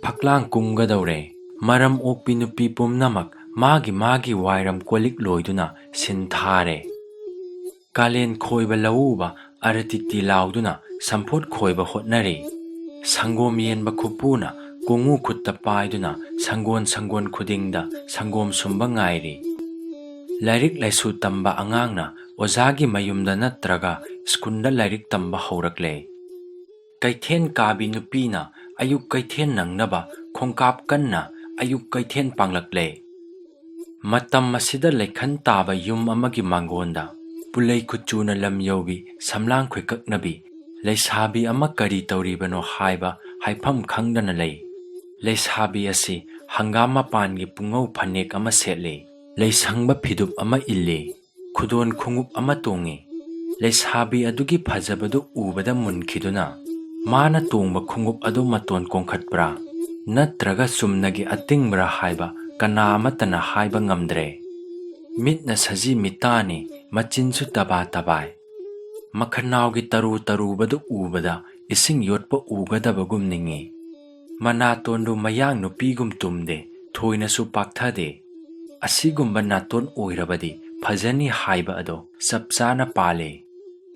ꯐꯛꯂꯥꯡ ꯀꯨꯝꯒꯗꯧꯔꯦ ꯃꯔꯝ ꯑꯣꯛꯄꯤ ꯅꯨꯄꯤ ꯄꯨꯝꯅꯃꯛ ꯃꯥꯒꯤ ꯋꯥꯏꯔꯝ ꯀꯣꯜꯂꯤꯛ ꯂꯣꯏꯗꯨꯅ ꯁꯤꯟ ꯊꯥꯔꯦ ꯀꯥꯂꯦꯟ ꯈꯣꯏꯕ ꯂꯧꯎꯕ ꯑꯔꯇꯤꯇꯤ ꯂꯥꯎꯗꯨꯅ ꯁꯝꯐꯣꯠ ꯈꯣꯏꯕ ꯍꯣꯠꯅꯔꯤ ꯁꯪꯒꯣꯝ ꯌꯦꯟꯕ ꯈꯨꯄꯨꯅ ꯀꯣꯡꯉꯨ ꯈꯨꯠꯇ ꯄꯥꯏꯗꯨꯅ ꯁꯪꯒꯣꯟ ꯈꯨꯗꯤꯡꯗ ꯁꯪꯒꯣꯝ ꯁꯨꯝꯕ ꯉꯥꯏꯔꯤ ꯂꯥꯏꯔꯤꯛ ꯂꯥꯏꯁꯨ ꯇꯝꯕ ꯑꯉꯥꯡꯅ ꯑꯣꯖꯥꯒꯤ ꯃꯌꯨꯝꯗ ꯅꯠꯇ꯭ꯔꯒ ꯁ꯭ꯀꯨꯜꯗ ꯂꯥꯏꯔꯤꯛ ꯇꯝꯕ ꯍꯧꯔꯛꯂꯦ ꯀꯩꯊꯦꯟ ꯀꯥꯕꯤ ꯅꯨꯄꯤꯅ ꯑꯌꯨꯛ ꯀꯩꯊꯦꯟ ꯅꯪꯅꯕ ꯈꯣꯡꯀꯥꯞ ꯀꯟꯅ ꯑꯌꯨꯛ ꯀꯩꯊꯦꯟ ꯄꯥꯡꯂꯛꯂꯦ ꯃꯇꯝ ꯑꯁꯤꯗ ꯂꯩꯈꯟ ꯇꯥꯕ ꯌꯨꯝ ꯑꯃꯒꯤ ꯃꯥꯡꯒꯣꯟꯗ ꯄꯨꯂꯩ ꯈꯨꯆꯨꯅ ꯂꯝ ꯌꯧꯕꯤ ꯁꯝꯂꯥꯡ ꯈꯣꯏꯀꯛꯅꯕꯤ ꯂꯩꯁꯥꯕꯤ ꯑꯃ ꯀꯔꯤ ꯇꯧꯔꯤꯕꯅꯣ ꯍꯥꯏꯕ ꯍꯥꯏꯐꯝ ꯈꯪꯗꯅ ꯂꯩ ꯂꯩꯁꯥꯕꯤ ꯑꯁꯤ ꯍꯪꯒꯥꯝ ꯃꯄꯥꯟꯒꯤ ꯄꯨꯡꯉꯧ ꯐꯅꯦꯛ ꯑꯃ ꯁꯦꯠꯂꯤ ꯂꯩꯁꯪꯕ ꯐꯤꯗꯨꯞ ꯑꯃ ꯏꯜꯂꯤ ꯈꯨꯗꯣꯟ ꯈꯣꯡꯎꯞ ꯑꯃ ꯇꯣꯡꯏ ꯂꯩꯁꯥꯕꯤ ꯑꯗꯨꯒꯤ ꯐꯖꯕꯗꯨ ꯎꯕꯗ ꯃꯨꯟꯈꯤꯗꯨꯅ ꯃꯥꯅ ꯇꯣꯡꯕ ꯈꯣꯡꯎꯞ ꯑꯗꯨ ꯃꯇꯣꯟ ꯀꯣꯡꯈꯠꯄ꯭ꯔꯥ ꯅꯠꯇ꯭ꯔꯒ ꯆꯨꯝꯅꯒꯤ ꯑꯇꯤꯡꯕ꯭ꯔꯥ ꯍꯥꯏꯕ ꯀꯅꯥ ꯑꯃꯠꯇꯅ ꯍꯥꯏꯕ ꯉꯝꯗ꯭ꯔꯦ ꯃꯤꯠꯅ ꯁꯖꯤ ꯃꯤꯇꯥꯅꯤ ꯃꯆꯤꯟꯁꯨ ꯇꯕꯥ ꯇꯕꯥꯏ ꯃꯈꯅꯥꯎꯒꯤ ꯇꯔꯨ ꯇꯔꯨꯕꯗꯨ ꯎꯕꯗ ꯏꯁꯤꯡ ꯌꯣꯠꯄ ꯎꯒꯗꯕꯒꯨꯝ ꯅꯤꯡꯏ ꯃꯅꯥꯇꯣꯟꯗꯨ ꯃꯌꯥꯡ ꯅꯨꯄꯤꯒꯨꯝ ꯇꯨꯝꯗꯦ ꯊꯣꯏꯅꯁꯨ ꯄꯥꯛꯊꯗꯦ ꯑꯁꯤꯒꯨꯝꯕ ꯅꯥꯇꯣꯟ ꯑꯣꯏꯔꯕꯗꯤ ꯐꯖꯅꯤ ꯍꯥꯏꯕ ꯑꯗꯣ ꯆꯞ ꯆꯥꯅ ꯄꯥꯜꯂꯦ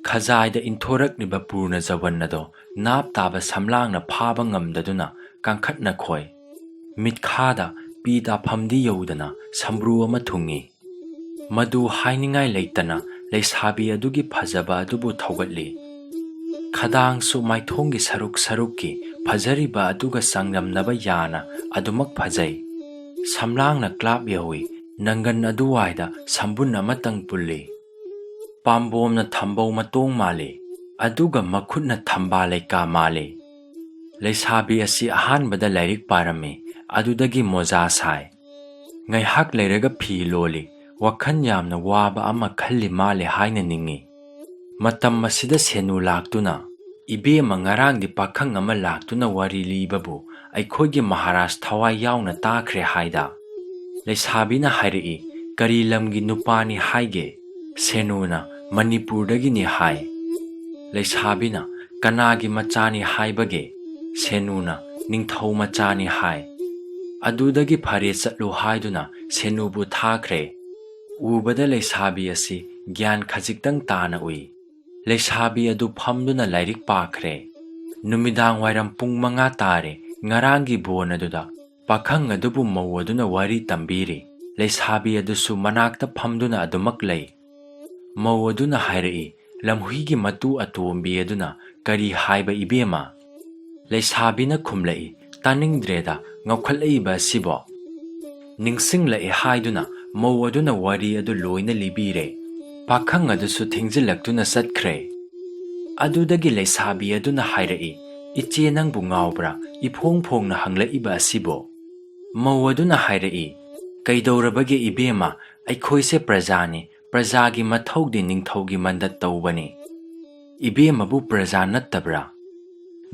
ꯈꯖꯥꯏꯗ ꯏꯟꯊꯣꯔꯛꯂꯤꯕ ꯄꯨꯔꯅ ꯖꯋꯟ ꯑꯗꯣ ꯅꯥꯞ ꯇꯥꯕ ꯁꯝꯂꯥꯡꯅ ꯐꯥꯕ ꯉꯝꯗꯗꯨꯅ ꯀꯥꯡꯈꯠꯅ ꯈꯣꯏ ꯃꯤꯠꯈꯥꯗ ꯄꯤ ꯇꯥꯐꯝꯗꯤ ꯌꯧꯗꯅ ꯁꯝꯕ꯭ꯔꯨ ꯑꯃ ꯊꯨꯡꯏ ꯃꯗꯨ ꯍꯥꯏꯅꯤꯡꯉꯥꯏ ꯂꯩꯇꯅ ꯂꯩꯁꯥꯕꯤ ꯑꯗꯨꯒꯤ ꯐꯖꯕ ꯑꯗꯨꯕꯨ ꯊꯧꯒꯠꯂꯤ ꯈꯗꯥꯡꯁꯨ ꯃꯥꯏꯊꯣꯡꯒꯤ ꯁꯔꯨꯛꯀꯤ ꯐꯖꯔꯤꯕ ꯑꯗꯨꯒ ꯆꯥꯡꯗꯝꯅꯕ ꯌꯥꯅ ꯑꯗꯨꯃꯛ ꯐꯖꯩ ꯁꯝꯂꯥꯡꯅ ꯀ꯭ꯂꯥꯞ ꯌꯧꯏ ꯅꯪꯒꯟ ꯑꯗꯨꯋꯥꯏꯗ ꯁꯝꯕꯨꯟ ꯑꯃꯇꯪ ꯄꯨꯜꯂꯤ ꯄꯥꯝꯕꯣꯝꯅ ꯊꯝꯕꯧ ꯃꯇꯣꯡ ꯃꯥꯜꯂꯤ ꯑꯗꯨꯒ ꯃꯈꯨꯠꯅ ꯊꯝꯕꯥꯜ ꯂꯩꯀꯥ ꯃꯥꯜꯂꯤ ꯂꯩꯁꯥꯕꯤ ꯑꯁꯤ ꯑꯍꯥꯟꯕꯗ ꯂꯥꯏꯔꯤꯛ ꯄꯥꯔꯝꯃꯤ ꯑꯗꯨꯗꯒꯤ ꯃꯣꯖꯥ ꯁꯥꯏ ꯉꯥꯏꯍꯥꯛ ꯂꯩꯔꯒ ꯐꯤ ꯂꯣꯜꯂꯤ ꯋꯥꯈꯜ ꯌꯥꯝꯅ ꯋꯥꯕ ꯑꯃ ꯈꯜꯂꯤ ꯃꯥꯜꯂꯦ ꯍꯥꯏꯅ ꯅꯤꯡꯏ ꯃꯇꯝ ꯑꯁꯤꯗ ꯁꯦꯅꯨ ꯂꯥꯛꯇꯨꯅ ꯏꯕꯦꯝꯃ ꯉꯔꯥꯡꯗꯤ ꯄꯥꯈꯪ ꯑꯃ ꯂꯥꯛꯇꯨꯅ ꯋꯥꯔꯤ ꯂꯤꯕꯕꯨ ꯑꯩꯈꯣꯏꯒꯤ ꯃꯍꯥꯔꯥꯖ ꯊꯋꯥꯏ ꯌꯥꯎꯅ ꯇꯥꯈ꯭ꯔꯦ ꯍꯥꯏꯗ ꯂꯩꯁꯥꯕꯤꯅ ꯍꯥꯏꯔꯛꯏ ꯀꯔꯤ ꯂꯝꯒꯤ ꯅꯨꯄꯥꯅꯤ ꯍꯥꯏꯒꯦ ꯁꯦꯅꯨꯅ ꯃꯅꯤꯄꯨꯔꯗꯒꯤꯅꯤ ꯍꯥꯏ ꯂꯩꯁꯥꯕꯤꯅ ꯀꯅꯥꯒꯤ ꯃꯆꯥꯅꯤ ꯍꯥꯏꯕꯒꯦ ꯁꯦꯅꯨꯅ ꯅꯤꯡꯊꯧ ꯃꯆꯥꯅꯤ ꯍꯥꯏ ꯑꯗꯨꯗꯒꯤ ꯐꯔꯦ ꯆꯠꯂꯨ ꯍꯥꯏꯗꯨꯅ ꯁꯦꯅꯨꯕꯨ ꯊꯥꯈ꯭ꯔꯦ ꯎꯕꯗ ꯂꯩꯁꯥꯕꯤ ꯑꯁꯤ ꯒ꯭ꯌꯥꯟ ꯈꯖꯤꯛꯇꯪ ꯇꯥꯅ ꯎꯏ ꯂꯩꯁꯥꯕꯤ ꯑꯗꯨ ꯐꯝꯗꯨꯅ ꯂꯥꯏꯔꯤꯛ ꯄꯥꯈ꯭ꯔꯦ ꯅꯨꯃꯤꯗꯥꯡ ꯋꯥꯏꯔꯝ ꯄꯨꯡ 5 ꯇꯥꯔꯦ ꯉꯔꯥꯡꯒꯤ ꯕꯣꯟ ꯑꯗꯨꯗ ꯄꯥꯈꯪ ꯑꯗꯨꯕꯨ ꯃꯧ ꯑꯗꯨꯅ ꯋꯥꯔꯤ ꯇꯝꯕꯤꯔꯤ ꯂꯩꯁꯥꯕꯤ ꯑꯗꯨꯁꯨ ꯃꯅꯥꯛꯇ ꯐꯝꯗꯨꯅ ꯑꯗꯨꯃꯛ ꯂꯩ ꯃꯧ ꯑꯗꯨꯅ ꯍꯥꯏꯔꯛꯏ ꯂꯝꯍꯨꯏꯒꯤ ꯃꯇꯨ ꯑꯇꯣꯝꯕꯤ ꯑꯗꯨꯅ ꯀꯔꯤ ꯍꯥꯏꯕ ꯏꯕꯦꯝꯃ ꯂꯩꯁꯥꯕꯤꯅ ꯈꯨꯝꯂꯛꯏ ꯇꯥꯅꯤꯡꯗ꯭ꯔꯦꯗ ꯉꯥꯎꯈꯠꯂꯛꯏꯕ ꯑꯁꯤꯕꯣ ꯅꯤꯡꯁꯤꯡꯂꯛꯑꯦ ꯍꯥꯏꯗꯨꯅ ꯃꯧ ꯑꯗꯨꯅ ꯋꯥꯔꯤ ꯑꯗꯨ ꯂꯣꯏꯅ ꯂꯤꯕꯤꯔꯦ ꯄꯥꯈꯪ ꯑꯗꯨꯁꯨ ꯊꯦꯡꯖꯤꯜꯂꯛꯇꯨꯅ ꯆꯠꯈ꯭ꯔꯦ ꯑꯗꯨꯗꯒꯤ ꯂꯩꯁꯥꯕꯤ ꯑꯗꯨꯅ ꯍꯥꯏꯔꯛꯏ ꯏꯆꯦ ꯅꯪꯕꯨ ꯉꯥꯎꯕ꯭ꯔꯥ ꯏꯐꯣꯡ ꯐꯣꯡꯅ ꯍꯪꯂꯛꯏꯕ ꯑꯁꯤꯕꯣ ꯃꯧ ꯑꯗꯨꯅ ꯍꯥꯏꯔꯛꯏ ꯀꯩꯗꯧꯔꯕꯒꯦ ꯏꯕꯦꯝꯃ ꯑꯩꯈꯣꯏꯁꯦ ꯄ꯭ꯔꯖꯥꯅꯤ ꯄ꯭ꯔꯖꯥꯒꯤ ꯃꯊꯧꯗꯤ ꯅꯤꯡꯊꯧꯒꯤ ꯃꯟꯗꯠ ꯇꯧꯕꯅꯤ ꯏꯕꯦꯝꯃꯕꯨ ꯄ꯭ꯔꯖꯥ ꯅꯠꯇꯕ꯭ꯔꯥ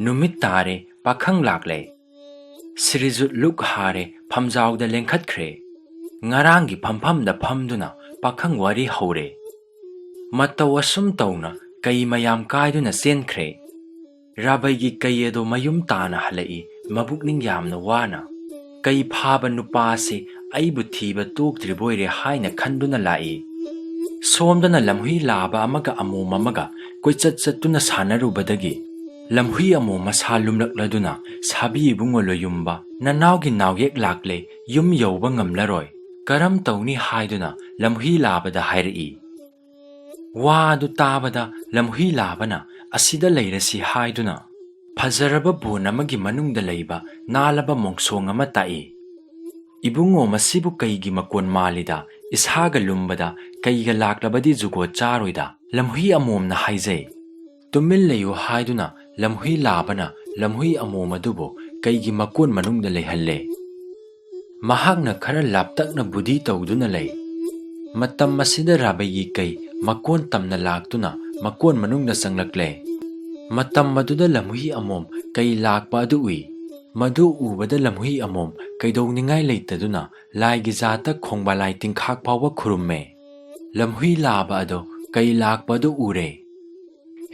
ꯅꯨꯃꯤꯠ ꯇꯥꯔꯦ ꯄꯥꯈꯪ ꯂꯥꯛꯂꯦ ꯁꯤꯔꯤꯖꯨꯠ ꯂꯨꯛ ꯍꯥꯔꯦ ꯐꯝꯖꯥꯎꯗ ꯂꯦꯡꯈꯠꯈ꯭ꯔꯦ ꯉꯔꯥꯡꯒꯤ ꯐꯝꯐꯝꯗ ꯐꯝꯗꯨꯅ ꯄꯥꯈꯪ ꯋꯥꯔꯤ ꯍꯧꯔꯦ ꯃꯇꯧ ꯑꯁꯨꯝ ꯇꯧꯅ ꯀꯩ ꯃꯌꯥꯝ ꯀꯥꯏꯗꯨꯅ ꯆꯦꯟꯈ꯭ꯔꯦ ꯔꯥꯕꯩꯒꯤ ꯀꯩ ꯑꯗꯣ ꯃꯌꯨꯝ ꯇꯥꯅ ꯍꯜꯂꯛꯏ ꯃꯕꯨꯛꯅꯤꯡ ꯌꯥꯝꯅ ꯋꯥꯅ ꯀꯩ ꯐꯥꯕ ꯅꯨꯄꯥꯁꯤ ꯑꯩꯕꯨ ꯊꯤꯕ ꯇꯣꯛꯇ꯭ꯔꯤꯕꯣꯏꯔꯦ ꯍꯥꯏꯅ ꯈꯟꯗꯨꯅ ꯂꯥꯛꯏ ꯁꯣꯝꯗꯅ ꯂꯝꯍꯨꯏ ꯂꯥꯕ ꯑꯃꯒ ꯑꯃꯣꯝ ꯑꯃꯒ ꯀꯣꯏꯆꯠ ꯆꯠꯇꯨꯅ ꯁꯥꯟꯅꯔꯨꯕꯗꯒꯤ ꯂꯝꯍꯨꯏ ꯑꯃꯣꯝ ꯃꯁꯥ ꯂꯨꯝꯂꯛꯂꯗꯨꯅ ꯁꯥꯕꯤ ꯏꯕꯨꯡꯉꯣ ꯂꯣꯌꯨꯝꯕ ꯅꯅꯥꯎꯒꯤ ꯅꯥꯎꯌꯦꯛ ꯂꯥꯛꯂꯦ ꯌꯨꯝ ꯌꯧꯕ ꯉꯝꯂꯔꯣꯏ ꯀꯔꯝ ꯇꯧꯅꯤ ꯍꯥꯏꯗꯨꯅ ꯂꯝꯍꯨꯏ ꯂꯥꯕꯗ ꯍꯥꯏꯔꯛꯏ ꯋꯥ ꯑꯗꯨ ꯇꯥꯕꯗ ꯂꯝꯍꯨꯏ ꯂꯥꯕꯅ ꯑꯁꯤꯗ ꯂꯩꯔꯁꯤ ꯍꯥꯏꯗꯨꯅ ꯐꯖꯔꯕ ꯕꯣꯟ ꯑꯃꯒꯤ ꯃꯅꯨꯡꯗ ꯂꯩꯕ ꯅꯥꯜꯂꯕ ꯃꯣꯡꯁꯣꯡ ꯑꯃ ꯇꯥꯛꯏ ꯏꯕꯨꯡꯉꯣ ꯃꯁꯤꯕꯨ ꯀꯩꯒꯤ ꯃꯀꯣꯟ ꯃꯥꯜꯂꯤꯗ ꯏꯁꯥꯒ ꯂꯨꯝꯕꯗ ꯀꯩꯒ ꯂꯥꯛꯂꯕꯗꯤ ꯖꯨꯒꯣꯠ ꯆꯥꯔꯣꯏꯗ ꯂꯝꯍꯨꯏ ꯑꯃꯣꯝꯅ ꯍꯥꯏꯖꯩ ꯇꯨꯃꯤꯟ ꯂꯩꯌꯨ ꯍꯥꯏꯗꯨꯅ ꯂꯝꯍꯨꯏ ꯂꯥꯕꯅ ꯂꯝꯍꯨꯏ ꯑꯃꯣꯝ ꯑꯗꯨꯕꯨ ꯀꯩꯒꯤ ꯃꯀꯣꯟ ꯃꯅꯨꯡꯗ ꯂꯩꯍꯜꯂꯦ ꯃꯍꯥꯛꯅ ꯈꯔ ꯂꯥꯞꯇꯛꯅ ꯕꯨꯙꯤ ꯇꯧꯗꯨꯅ ꯂꯩ ꯃꯇꯝ ꯑꯁꯤꯗ ꯔꯥꯕꯩꯒꯤ ꯀꯩ ꯃꯀꯣꯟ ꯇꯝꯅ ꯂꯥꯛꯇꯨꯅ ꯃꯀꯣꯟ ꯃꯅꯨꯡꯗ ꯆꯪꯂꯛꯂꯦ ꯃꯇꯝ ꯑꯗꯨꯗ ꯂꯝꯍꯨꯏ ꯑꯃꯣꯝ ꯀꯩ ꯂꯥꯛꯄ ꯑꯗꯨ ꯎꯏ ꯃꯗꯨ ꯎꯕꯗ ꯂꯝꯍꯨꯏ ꯑꯃꯣꯝ ꯀꯩꯗꯧꯅꯤꯡꯉꯥꯏ ꯂꯩꯇꯗꯨꯅ ꯂꯥꯏꯒꯤ ꯖꯥꯠꯇ ꯈꯣꯡꯕꯥꯂꯥꯏ ꯇꯤꯡꯈꯥꯛ ꯐꯥꯎꯕ ꯈꯨꯔꯨꯝꯃꯦ ꯂꯝꯍꯨꯏ ꯂꯥꯕ ꯑꯗꯣ ꯀꯩ ꯂꯥꯛꯄ ꯑꯗꯨ ꯎꯔꯦ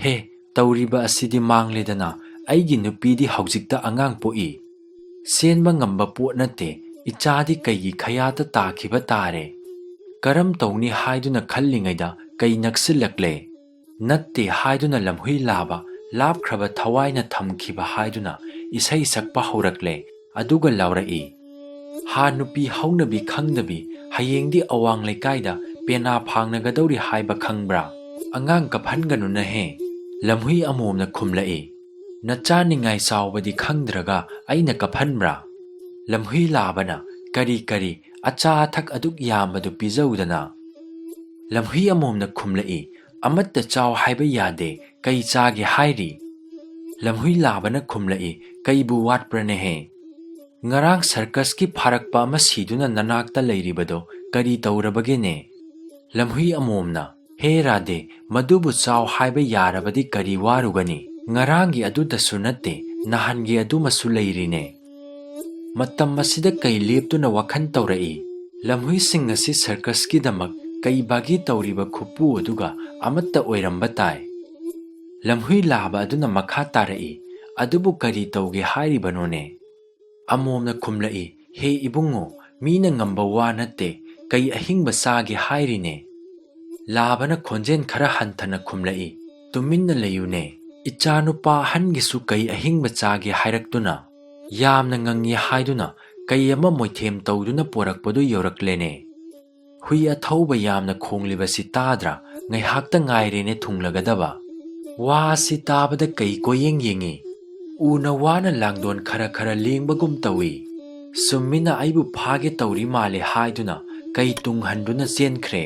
ꯍꯦ ꯇꯧꯔꯤꯕ ꯑꯁꯤꯗꯤ ꯃꯥꯡꯂꯦꯗꯅ ꯑꯩꯒꯤ ꯅꯨꯄꯤꯗꯤ ꯍꯧꯖꯤꯛꯇ ꯑꯉꯥꯡ ꯄꯣꯛꯏ ꯆꯦꯟꯕ ꯉꯝꯕ ꯄꯣꯠ ꯅꯠꯇꯦ, ꯏꯆꯥꯗꯤ ꯀꯩꯒꯤ ꯈꯌꯥꯇ ꯇꯥꯈꯤꯕ ꯇꯥꯔꯦ? ꯀꯔꯝ ꯇꯧꯅꯤ ꯍꯥꯏꯗꯨꯅ ꯈꯜꯂꯤꯉꯩꯗ ꯀꯩ ꯅꯛꯁꯤꯜꯂꯛꯂꯦ? ꯅꯠꯇꯦ ꯍꯥꯏꯗꯨꯅ ꯂꯝꯍꯨꯏ ꯂꯥꯕ ꯂꯥꯞꯈ꯭ꯔꯕ ꯊꯋꯥꯏꯅ ꯊꯝꯈꯤꯕ ꯍꯥꯏꯗꯨꯅ ꯏꯁꯩ ꯁꯛꯄ ꯍꯧꯔꯛꯂꯦ, ꯑꯗꯨꯒ ꯂꯥꯎꯔꯛꯏ, ꯍꯥ ꯅꯨꯄꯤ ꯍꯧꯅꯕꯤ ꯈꯪꯗꯕꯤ, ꯍꯌꯦꯡꯗꯤ ꯑꯋꯥꯡ ꯂꯩꯀꯥꯏꯗ ꯄꯦꯅꯥ ꯐꯥꯡꯅꯒꯗꯧꯔꯤ ꯍꯥꯏꯕ ꯈꯪꯕ꯭ꯔꯥ? ꯑꯉꯥꯡ ꯀꯞꯍꯟꯒꯅꯨꯅꯍꯦ꯫ ꯂꯝꯍꯨꯏ ꯑꯃꯣꯝꯅ ꯈꯨꯝꯂꯛꯏ, ꯅꯆꯥ ꯅꯤꯡꯉꯥꯏ ꯆꯥꯎꯕꯗꯤ ꯈꯪꯗ꯭ꯔꯒ ꯑꯩꯅ ꯀꯞꯍꯟꯕ꯭ꯔꯥ? ꯂꯝꯍꯨꯏ ꯂꯥꯕꯅ, ꯀꯔꯤ ꯑꯆꯥ ꯑꯊꯛ ꯑꯗꯨꯛ ꯌꯥꯝꯕꯗꯨ ꯄꯤꯖꯧꯗꯅ? ꯂꯝꯍꯨꯏ ꯑꯃꯣꯝꯅ ꯈꯨꯝꯂꯛꯏ, ꯑꯃꯠꯇ ꯆꯥꯎ ꯍꯥꯏꯕ ꯌꯥꯗꯦ, ꯀꯩ ꯆꯥꯒꯦ ꯍꯥꯏꯔꯤ? ꯂꯝꯍꯨꯏ ꯂꯥꯕꯅ ꯈꯨꯝꯂꯛꯏ, ꯀꯩꯕꯨ ꯋꯥꯠꯄ꯭ꯔꯅꯦꯍꯦ? ꯉꯔꯥꯡ ꯁꯔꯀꯁꯀꯤ ꯐꯥꯔꯛꯄ ꯑꯃ ꯁꯤꯗꯨꯅ ꯅꯅꯥꯛꯇ ꯂꯩꯔꯤꯕꯗꯣ ꯀꯔꯤ ꯇꯧꯔꯕꯒꯦꯅꯦ? ꯂꯝꯍꯨꯏ ꯑꯃꯣꯝꯅ, ꯍꯦ ꯔꯥꯙꯦ, ꯃꯗꯨꯕꯨ ꯆꯥꯎ ꯍꯥꯏꯕ ꯌꯥꯔꯕꯗꯤ ꯀꯔꯤ ꯋꯥꯔꯨꯒꯅꯤ? ꯉꯔꯥꯡꯒꯤ ꯑꯗꯨꯗꯁꯨ ꯅꯠꯇꯦ, ꯅꯍꯥꯟꯒꯤ ꯑꯗꯨꯃꯁꯨ ꯂꯩꯔꯤꯅꯦ꯫ ꯃꯇꯝ ꯑꯁꯤꯗ ꯀꯩ ꯂꯦꯞꯇꯨꯅ ꯋꯥꯈꯜ ꯇꯧꯔꯛꯏ? ꯂꯝꯍꯨꯏꯁꯤꯡ ꯑꯁꯤ ꯁꯔꯀꯁꯀꯤꯗꯃꯛ ꯀꯩ ꯕꯥꯒꯤ ꯇꯧꯔꯤꯕ ꯈꯨꯞꯄꯨ ꯑꯗꯨꯒ ꯑꯃꯠꯇ ꯑꯣꯏꯔꯝꯕ ꯇꯥꯏ꯫ ꯂꯝꯍꯨꯏ ꯂꯥꯕ ꯑꯗꯨꯅ ꯃꯈꯥ ꯇꯥꯔꯛꯏ, ꯑꯗꯨꯕꯨ ꯀꯔꯤ ꯇꯧꯒꯦ ꯍꯥꯏꯔꯤꯕꯅꯣꯅꯦ? ꯑꯃꯣꯝꯅ ꯈꯨꯝꯂꯛꯏ, ꯍꯦ ꯏꯕꯨꯡꯉꯣ, ꯃꯤꯅ ꯉꯝꯕ ꯋꯥ ꯅꯠꯇꯦ, ꯀꯩ ꯑꯍꯤꯡꯕ ꯆꯥꯒꯦ ꯍꯥꯏꯔꯤꯅꯦ? ꯂꯥꯕꯅ ꯈꯣꯟꯖꯦꯜ ꯈꯔ ꯍꯟꯊꯅ ꯈꯨꯝꯂꯛꯏ, ꯇꯨꯃꯤꯟꯅ ꯂꯩꯌꯨꯅꯦ, ꯏꯆꯥꯅꯨꯄꯥ ꯑꯍꯟꯒꯤꯁꯨ ꯀꯩ ꯑꯍꯤꯡꯕ ꯆꯥꯒꯦ ꯍꯥꯏꯔꯛꯇꯨꯅ? ꯌꯥꯝꯅ ꯉꯪꯉꯤ ꯍꯥꯏꯗꯨꯅ ꯀꯩ ꯑꯃ ꯃꯣꯏꯊꯦꯝ ꯇꯧꯗꯨꯅ ꯄꯣꯔꯛꯄꯗꯨ ꯌꯧꯔꯛꯂꯦꯅꯦ꯫ ꯍꯨꯏ ꯑꯊꯧꯕ ꯌꯥꯝꯅ ꯈꯣꯡꯂꯤꯕꯁꯤ ꯇꯥꯗ꯭ꯔꯥ? ꯉꯥꯏꯍꯥꯛꯇ ꯉꯥꯏꯔꯦꯅꯦ ꯊꯨꯡꯂꯒꯗꯕ꯫ ꯋꯥ ꯑꯁꯤ ꯇꯥꯕꯗ ꯀꯩ ꯀꯣꯌꯦꯡ ꯌꯦꯡꯉꯤ? ꯎꯅ ꯋꯥꯅ ꯂꯥꯡꯗꯣꯟ ꯈꯔ ꯂꯦꯡꯕꯒꯨꯝ ꯇꯧꯏ꯫ ꯆꯨꯝꯃꯤꯅ ꯑꯩꯕꯨ ꯐꯥꯒꯦ ꯇꯧꯔꯤ ꯃꯥꯜꯂꯦ ꯍꯥꯏꯗꯨꯅ ꯀꯩ ꯇꯨꯡꯍꯟꯗꯨꯅ ꯆꯦꯟꯈ꯭ꯔꯦ꯫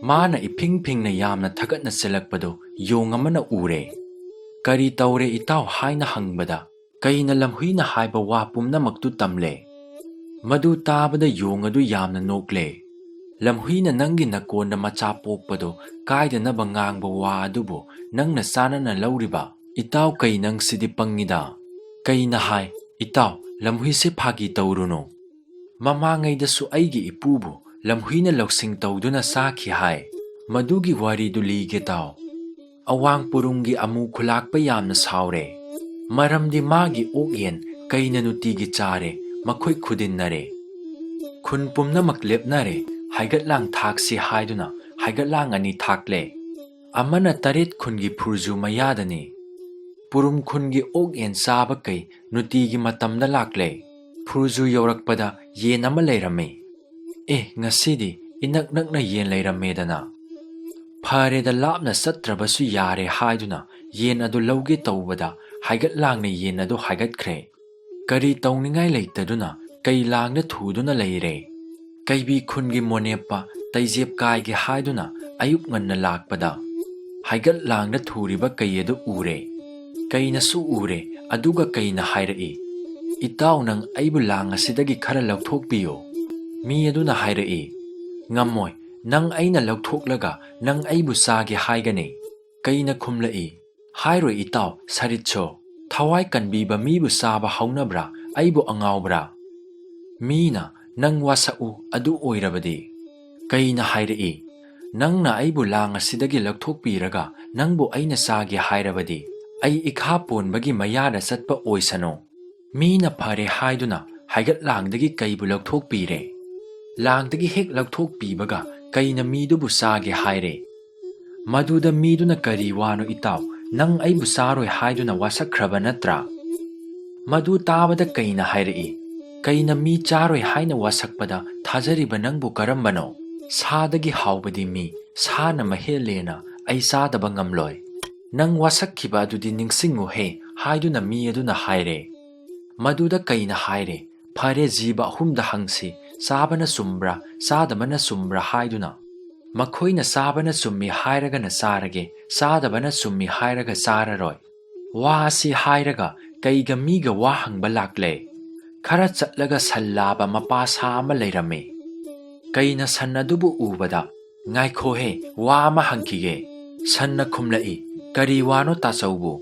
ꯃꯥꯅ ꯏꯐꯤꯡ ꯐꯤꯡꯅ ꯌꯥꯝꯅ ꯊꯒꯠꯅ ꯆꯦꯜꯂꯛꯄꯗꯨ ꯌꯣꯡ ꯑꯃꯅ ꯎꯔꯦ꯫ ꯀꯔꯤ ꯇꯧꯔꯦ ꯏꯇꯥꯎ ꯍꯥꯏꯅ ꯍꯪꯕꯗ ꯀꯩꯅ ꯂꯝꯍꯨꯏꯅ ꯍꯥꯏꯕ ꯋꯥ ꯄꯨꯝꯅꯃꯛꯇꯨ ꯇꯝꯂꯦ꯫ ꯃꯗꯨ ꯇꯥꯕꯗ ꯌꯣꯡ ꯑꯗꯨ ꯌꯥꯝꯅ ꯅꯣꯛꯂꯦ꯫ ꯂꯝꯍꯨꯏꯅ ꯅꯪꯒꯤ ꯅꯀꯣꯟꯗ ꯃꯆꯥ ꯄꯣꯛꯄꯗꯣ ꯀꯥꯏꯗꯅꯕ ꯉꯥꯡꯕ ꯋꯥ ꯑꯗꯨꯕꯨ ꯅꯪꯅ ꯆꯥꯅꯅ ꯂꯧꯔꯤꯕ? ꯏꯇꯥꯎ ꯀꯩ ꯅꯪꯁꯤꯗꯤ ꯄꯪꯉꯤꯗ꯫ ꯀꯩꯅ ꯍꯥꯏ, ꯏꯇꯥꯎ ꯂꯝꯍꯨꯏꯁꯦ ꯐꯥꯒꯤ ꯇꯧꯔꯨꯅꯨ꯫ ꯃꯃꯥꯡꯉꯩꯗꯁꯨ ꯑꯩꯒꯤ ꯏꯄꯨꯕꯨ ꯂꯝꯍꯨꯏꯅ ꯂꯧꯁꯤꯡ ꯇꯧꯗꯨꯅ ꯆꯥꯈꯤ ꯍꯥꯏ꯫ ꯃꯗꯨꯒꯤ ꯋꯥꯔꯤꯗꯨ ꯂꯤꯒꯦ ꯇꯥꯎ꯫ ꯑꯋꯥꯡ ꯄꯨꯔꯨꯝꯒꯤ ꯑꯃꯨ ꯈꯨꯂꯥꯛꯄ ꯌꯥꯝꯅ ꯁꯥꯎꯔꯦ꯫ ꯃꯔꯝꯗꯤ ꯃꯥꯒꯤ ꯑꯣꯛ ꯌꯦꯟ ꯀꯩꯅ ꯅꯨꯡꯇꯤꯒꯤ ꯆꯥꯔꯦ, ꯃꯈꯣꯏ ꯈꯨꯗꯤꯟꯅꯔꯦ꯫ ꯈꯨꯟ ꯄꯨꯝꯅꯃꯛ ꯂꯦꯞꯅꯔꯦ, ꯍꯥꯏꯒꯠꯂꯥꯡ ꯊꯥꯛꯁꯤ ꯍꯥꯏꯗꯨꯅ ꯍꯥꯏꯒꯠꯂꯥꯡ ꯑꯅꯤ ꯊꯥꯛꯂꯦ꯫ ꯑꯃꯅ 8 ꯈꯨꯟꯒꯤ ꯐꯨꯔꯖꯨ ꯃꯌꯥꯗꯅꯤ꯫ ꯄꯨꯔꯨꯝ ꯈꯨꯟꯒꯤ ꯑꯣꯛ ꯌꯦꯟ ꯆꯥꯕ ꯀꯩ ꯅꯨꯡꯇꯤꯒꯤ ꯃꯇꯝꯗ ꯂꯥꯛꯂꯦ꯫ ꯐꯨꯔꯖꯨ ꯌꯧꯔꯛꯄꯗ ꯌꯦꯟ ꯑꯃ ꯂꯩꯔꯝꯃꯤ꯫ ꯉꯁꯤꯗꯤ ꯏꯅꯛ ꯅꯛꯅ ꯌꯦꯟ ꯂꯩꯔꯝꯃꯦꯗꯅ꯫ ꯐꯔꯦꯗ, ꯂꯥꯞꯅ ꯆꯠꯇ꯭ꯔꯕꯁꯨ ꯌꯥꯔꯦ ꯍꯥꯏꯗꯨꯅ ꯌꯦꯟ ꯑꯗꯨ ꯂꯧꯒꯦ ꯇꯧꯕꯗ ꯍꯥꯏꯒꯠꯂꯥꯡꯅ ꯌꯦꯟ ꯑꯗꯨ ꯍꯥꯏꯒꯠꯈ꯭ꯔꯦ꯫ ꯀꯔꯤ ꯇꯧꯅꯤꯡꯉꯥꯏ ꯂꯩꯇꯗꯨꯅ ꯀꯩ ꯂꯥꯡꯗ ꯊꯨꯗꯨꯅ ꯂꯩꯔꯦ꯫ ꯀꯩꯕꯤ ꯈꯨꯟꯒꯤ ꯃꯣꯅꯦꯞꯄ ꯇꯩꯖꯦꯞ ꯀꯥꯏꯒꯦ ꯍꯥꯏꯗꯨꯅ ꯑꯌꯨꯛ ꯉꯟꯅ ꯂꯥꯛꯄꯗ ꯍꯥꯏꯒꯠꯂꯥꯡꯗ ꯊꯨꯔꯤꯕ ꯀꯩ ꯑꯗꯨ ꯎꯔꯦ꯫ ꯀꯩꯅꯁꯨ ꯎꯔꯦ, ꯑꯗꯨꯒ ꯀꯩꯅ ꯍꯥꯏꯔꯛꯏ, ꯏꯇꯥꯎ ꯅꯪ ꯑꯩꯕꯨ ꯂꯥꯡ ꯑꯁꯤꯗꯒꯤ ꯈꯔ ꯂꯧꯊꯣꯛꯄꯤꯌꯨ꯫ ꯃꯤ ꯑꯗꯨꯅ ꯍꯥꯏꯔꯛꯏ, ꯉꯝꯃꯣꯏ, ꯅꯪ ꯑꯩꯅ ꯂꯧꯊꯣꯛꯂꯒ ꯅꯪ ꯑꯩꯕꯨ ꯆꯥꯒꯦ ꯍꯥꯏꯒꯅꯤ꯫ ꯀꯩꯅ ꯈꯨꯝꯂꯛꯏ, ꯍꯥꯏꯔꯣꯏ ꯏꯇꯥꯎ ꯁꯔꯤꯠꯁꯣ, ꯊꯋꯥꯏ ꯀꯟꯕꯤꯕ ꯃꯤꯕꯨ ꯆꯥꯕ ꯍꯧꯅꯕ꯭ꯔꯥ? ꯑꯩꯕꯨ ꯑꯉꯥꯎꯕ꯭ꯔꯥ? ꯃꯤꯅ, ꯅꯪ ꯋꯥꯁꯛꯎ ꯑꯗꯨ ꯑꯣꯏꯔꯕꯗꯤ꯫ ꯀꯩꯅ ꯍꯥꯏꯔꯛꯏ, ꯅꯪꯅ ꯑꯩꯕꯨ ꯂꯥꯡ ꯑꯁꯤꯗꯒꯤ ꯂꯧꯊꯣꯛꯄꯤꯔꯒ ꯅꯪꯕꯨ ꯑꯩꯅ ꯆꯥꯒꯦ ꯍꯥꯏꯔꯕꯗꯤ ꯑꯩ ꯏꯈꯥ ꯄꯣꯟꯕꯒꯤ ꯃꯌꯥꯗ ꯆꯠꯄ ꯑꯣꯏꯁꯅꯨ꯫ ꯃꯤꯅ ꯐꯔꯦ ꯍꯥꯏꯗꯨꯅ ꯍꯥꯏꯒꯠꯂꯥꯡꯗꯒꯤ ꯀꯩꯕꯨ ꯂꯧꯊꯣꯛꯄꯤꯔꯦ꯫ ꯂꯥꯡꯗꯒꯤ ꯍꯦꯛ ꯂꯧꯊꯣꯛꯄꯤꯕꯒ ꯀꯩꯅ ꯃꯤꯗꯨꯕꯨ ꯆꯥꯒꯦ ꯍꯥꯏꯔꯦ꯫ ꯃꯗꯨꯗ ꯃꯤꯗꯨꯅ, ꯀꯔꯤ ꯋꯥꯅꯣ ꯏꯇꯥꯎ, ꯅꯪ ꯑꯩꯕꯨ ꯆꯥꯔꯣꯏ ꯍꯥꯏꯗꯨꯅ ꯋꯥꯁꯛꯈ꯭ꯔꯕ နꯠꯇ꯭ꯔꯥ? ꯃꯗꯨ ꯇꯥꯕꯗ ꯀꯩꯅ ꯍꯥꯏꯔꯛꯏ, ꯀꯩꯅ ꯃꯤ ꯆꯥꯔꯣꯏ ꯍꯥꯏꯅ ꯋꯥꯁꯛꯄꯗ ꯊꯥꯖꯔꯤꯕ ꯅꯪꯕꯨ ꯀꯔꯝꯕꯅꯣ? ꯁꯥꯗꯒꯤ ꯍꯥꯎꯕꯗꯤ ꯃꯤ, ꯁꯥꯅ ꯃꯍꯦꯜꯂꯦꯅ ꯑꯩ ꯆꯥꯗꯕ ꯉꯝꯂꯣꯏ꯫ ꯅꯪ ꯋꯥꯁꯛꯈꯤꯕ ꯑꯗꯨꯗꯤ ꯅꯤꯡꯁꯤꯡꯉꯨꯍꯦ ꯍꯥꯏꯗꯨꯅ ꯃꯤ ꯑꯗꯨꯅ ꯍꯥꯏꯔꯦ꯫ ꯃꯗꯨꯗ ꯀꯩꯅ ꯍꯥꯏꯔꯦ, ꯐꯔꯦ, ꯖꯤꯕ ꯑꯍꯨꯝꯗ ꯍꯪꯁꯤ, ꯆꯥꯕꯅ ꯆꯨꯝꯕ꯭ꯔꯥ ꯆꯥꯗꯕꯅ ꯆꯨꯝꯕ꯭ꯔꯥ ꯍꯥꯏꯗꯨꯅ꯫ ꯃꯈꯣꯏꯅ ꯆꯥꯕꯅ ꯆꯨꯝꯃꯤ ꯍꯥꯏꯔꯒꯅ ꯆꯥꯔꯒꯦ, ꯆꯥꯗꯕꯅ ꯆꯨꯝꯃꯤ ꯍꯥꯏꯔꯒ ꯆꯥꯔꯔꯣꯏ꯫ ꯋꯥ ꯑꯁꯤ ꯍꯥꯏꯔꯒ ꯀꯩꯒ ꯃꯤꯒ ꯋꯥ ꯍꯪꯕ ꯂꯥꯛꯂꯦ꯫ ꯈꯔ ꯆꯠꯂꯒ ꯁꯟ ꯂꯥꯕ ꯃꯄꯥ ꯁꯥ ꯑꯃ ꯂꯩꯔꯝꯃꯤ꯫ ꯀꯩꯅ ꯁꯟ ꯑꯗꯨꯕꯨ ꯎꯕꯗ, ꯉꯥꯏꯈꯣꯍꯦ, ꯋꯥ ꯑꯃ ꯍꯪꯈꯤꯒꯦ꯫ ꯁꯟꯅ ꯈꯨꯝꯂꯛꯏ, ꯀꯔꯤ ꯋꯥꯅꯣ ꯇꯥꯆꯧꯕꯨ?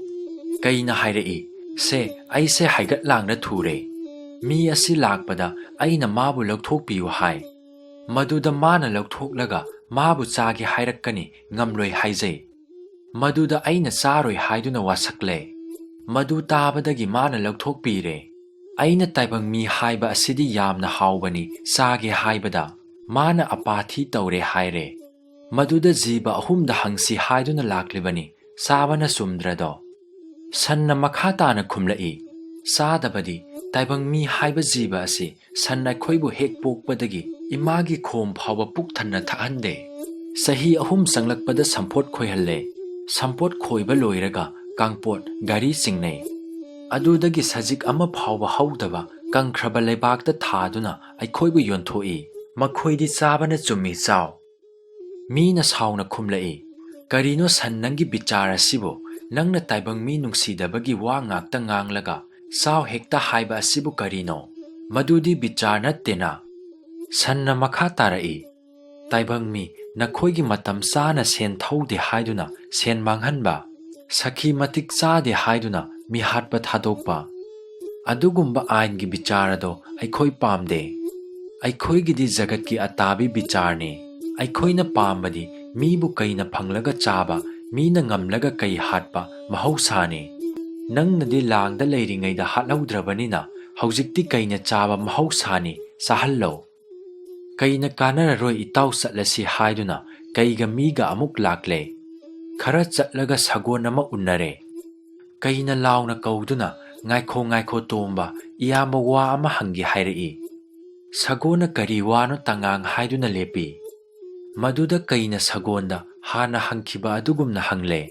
ꯀꯩꯅ ꯍꯥꯏꯔꯛꯏ, ꯁꯦ ꯑꯩꯁꯦ ꯍꯥꯏꯒꯠꯂꯥꯡꯗ ꯊꯨꯔꯦ꯫ ꯃꯤ ꯑꯁꯤ ꯂꯥꯛꯄꯗ ꯑꯩꯅ ꯃꯥꯕꯨ ꯂꯧꯊꯣꯛꯄꯤꯌꯨ ꯍꯥꯏ꯫ ꯃꯗꯨꯗ ꯃꯥꯅ ꯂꯧꯊꯣꯛꯂꯒ ꯃꯥꯕꯨ ꯆꯥꯒꯦ ꯍꯥꯏꯔꯛꯀꯅꯤ, ꯉꯝꯂꯣꯏ ꯍꯥꯏꯖꯩ꯫ ꯃꯗꯨꯗ ꯑꯩꯅ ꯆꯥꯔꯣꯏ ꯍꯥꯏꯗꯨꯅ ꯋꯥꯁꯛꯂꯦ꯫ ꯃꯗꯨ ꯇꯥꯕꯗꯒꯤ ꯃꯥꯅ ꯂꯧꯊꯣꯛꯄꯤꯔꯦ꯫ ꯑꯩꯅ ꯇꯥꯏꯕꯪ ꯃꯤ ꯍꯥꯏꯕ ꯑꯁꯤꯗꯤ ꯌꯥꯝꯅ ꯍꯥꯎꯕꯅꯤ ꯆꯥꯒꯦ ꯍꯥꯏꯕꯗ ꯃꯥꯅ ꯑꯄꯥꯊꯤ ꯇꯧꯔꯦ ꯍꯥꯏꯔꯦ ꯃꯗꯨꯗ ꯖꯤꯕ ꯑꯍꯨꯝꯗ ꯍꯪꯁꯤ ꯍꯥꯏꯗꯨꯅ ꯂꯥꯛꯂꯤꯕꯅꯤ ꯆꯥꯕꯅ ꯆꯨꯝꯗ꯭ꯔꯗꯣ ꯁꯟꯅ ꯃꯈꯥ ꯇꯥꯅ ꯈꯨꯝꯂꯛꯏ ꯆꯥꯗꯕꯗꯤ ꯇꯥꯏꯕꯪ ꯃꯤ ꯍꯥꯏꯕ ꯖꯤꯕ ꯑꯁꯤ ꯁꯟ ꯑꯩꯈꯣꯏꯕꯨ ꯍꯦꯛ ꯄꯣꯛꯄꯗꯒꯤ ꯏꯃꯥꯒꯤ ꯈꯣꯝ ꯐꯥꯎꯕ ꯄꯨꯛ ꯊꯟꯅ ꯊꯛꯍꯟꯗꯦ ꯆꯍꯤ 3 ꯆꯪꯂꯛꯄꯗ ꯁꯝꯄꯣꯠ ꯈꯣꯏꯍꯜꯂꯦ ꯁꯝꯄꯣꯠ ꯈꯣꯏꯕ ꯂꯣꯏꯔꯒ ꯀꯥꯡꯄꯣꯠ ꯒꯥꯔꯤ ꯆꯤꯡꯅꯩ ꯑꯗꯨꯗꯒꯤ ꯁꯖꯤꯛ ꯑꯃ ꯐꯥꯎꯕ ꯍꯧꯗꯕ ꯀꯪꯈ꯭ꯔꯕ ꯂꯩꯕꯥꯛꯇ ꯊꯥꯗꯨꯅ ꯑꯩꯈꯣꯏꯕꯨ ꯌꯣꯟꯊꯣꯛꯏ ꯃꯈꯣꯏꯗꯤ ꯆꯥꯕꯅ ꯆꯨꯝꯃꯤ ꯆꯥꯎ ꯃꯤꯅ ꯁꯥꯎꯅ ꯈꯨꯝꯂꯛꯏ ꯀꯔꯤꯅꯣ ꯁꯟ ꯅꯪꯒꯤ ꯕꯤꯆꯥꯔ ꯑꯁꯤꯕꯨ ꯅꯪꯅ ꯇꯥꯏꯕꯪ ꯃꯤ ꯅꯨꯡꯁꯤꯗꯕꯒꯤ ꯋꯥ ꯉꯥꯛꯇ ꯉꯥꯡꯂꯒ ꯆꯥꯎ ꯍꯦꯛꯇ ꯍꯥꯏꯕ ꯑꯁꯤꯕꯨ ꯀꯔꯤꯅꯣ ꯃꯗꯨꯗꯤ ꯕꯤꯆꯥꯔ ꯅꯠꯇꯦꯅ ꯁꯟꯅ ꯃꯈꯥ ꯇꯥꯔꯛꯏ ꯇꯥꯏꯕꯪ ꯃꯤ ꯅꯈꯣꯏꯒꯤ ꯃꯇꯝ ꯆꯥꯅ ꯁꯦꯟ ꯊꯧꯗꯦ ꯍꯥꯏꯗꯨꯅ ꯁꯦꯟ ꯃꯥꯡꯍꯟꯕ ꯁꯈꯤ ꯃꯇꯤꯛ ꯆꯥꯗꯦ ꯍꯥꯏꯗꯨꯅ ꯃꯤꯍꯥꯠꯄ ꯊꯥꯗꯣꯛꯄ ꯑꯗꯨꯒꯨꯝꯕ ꯑꯥꯏꯟꯒꯤ ꯕꯤꯆꯥꯔꯗꯣ ꯑꯩꯈꯣꯏ ꯄꯥꯝꯗꯦ ꯑꯩꯈꯣꯏꯒꯤꯗꯤ ꯖꯒꯠꯀꯤ ꯑꯇꯥꯕꯤ ꯕꯤꯆꯥꯔꯅꯤ ꯑꯩꯈꯣꯏꯅ ꯄꯥꯝꯕꯗꯤ ꯃꯤꯕꯨ ꯀꯩꯅ ꯐꯪꯂꯒ ꯆꯥꯕ ꯃꯤꯅ ꯉꯝꯂꯒ ꯀꯩ ꯍꯥꯠꯄ ꯃꯍꯧꯁꯥꯅꯤ ꯅꯪꯅꯗꯤ ꯂꯥꯡꯗ ꯂꯩꯔꯤꯉꯩꯗ ꯍꯥꯠꯍꯧꯗ꯭ꯔꯕꯅꯤꯅ ꯍꯧꯖꯤꯛꯇꯤ ꯀꯩꯅ ꯆꯥꯕ ꯃꯍꯧꯁꯥꯅꯤ ꯆꯥꯍꯜꯂꯣ ꯀꯩꯅ ꯀꯥꯟꯅꯔꯔꯣꯏ ꯏꯇꯥꯎ ꯆꯠꯂꯁꯤ ꯍꯥꯏꯗꯨꯅ ꯀꯩꯒ ꯃꯤꯒ ꯑꯃꯨꯛ ꯂꯥꯛꯂꯦ ꯈꯔ ꯆꯠꯂꯒ ꯁꯒꯣꯜ ꯑꯃ ꯎꯅꯔꯦ ꯀꯩꯅ ꯂꯥꯎꯅ ꯀꯧꯗꯨꯅ ꯉꯥꯏꯈꯣ ꯉꯥꯏꯈꯣ ꯇꯣꯝꯕ ꯏꯌꯥꯝꯕ ꯋꯥ ꯑꯃ ꯍꯪꯒꯦ ꯍꯥꯏꯔꯛꯏ ꯁꯒꯣꯜꯅ ꯀꯔꯤ ꯋꯥꯅꯣ ꯇꯉꯥꯡ ꯍꯥꯏꯗꯨꯅ ꯂꯦꯞꯄꯤ ꯃꯗꯨꯗ ꯀꯩꯅ ꯁꯒꯣꯜꯗ ꯍꯥꯟꯅ ꯍꯪꯈꯤꯕ ꯑꯗꯨꯒꯨꯝꯅ ꯍꯪꯂꯦ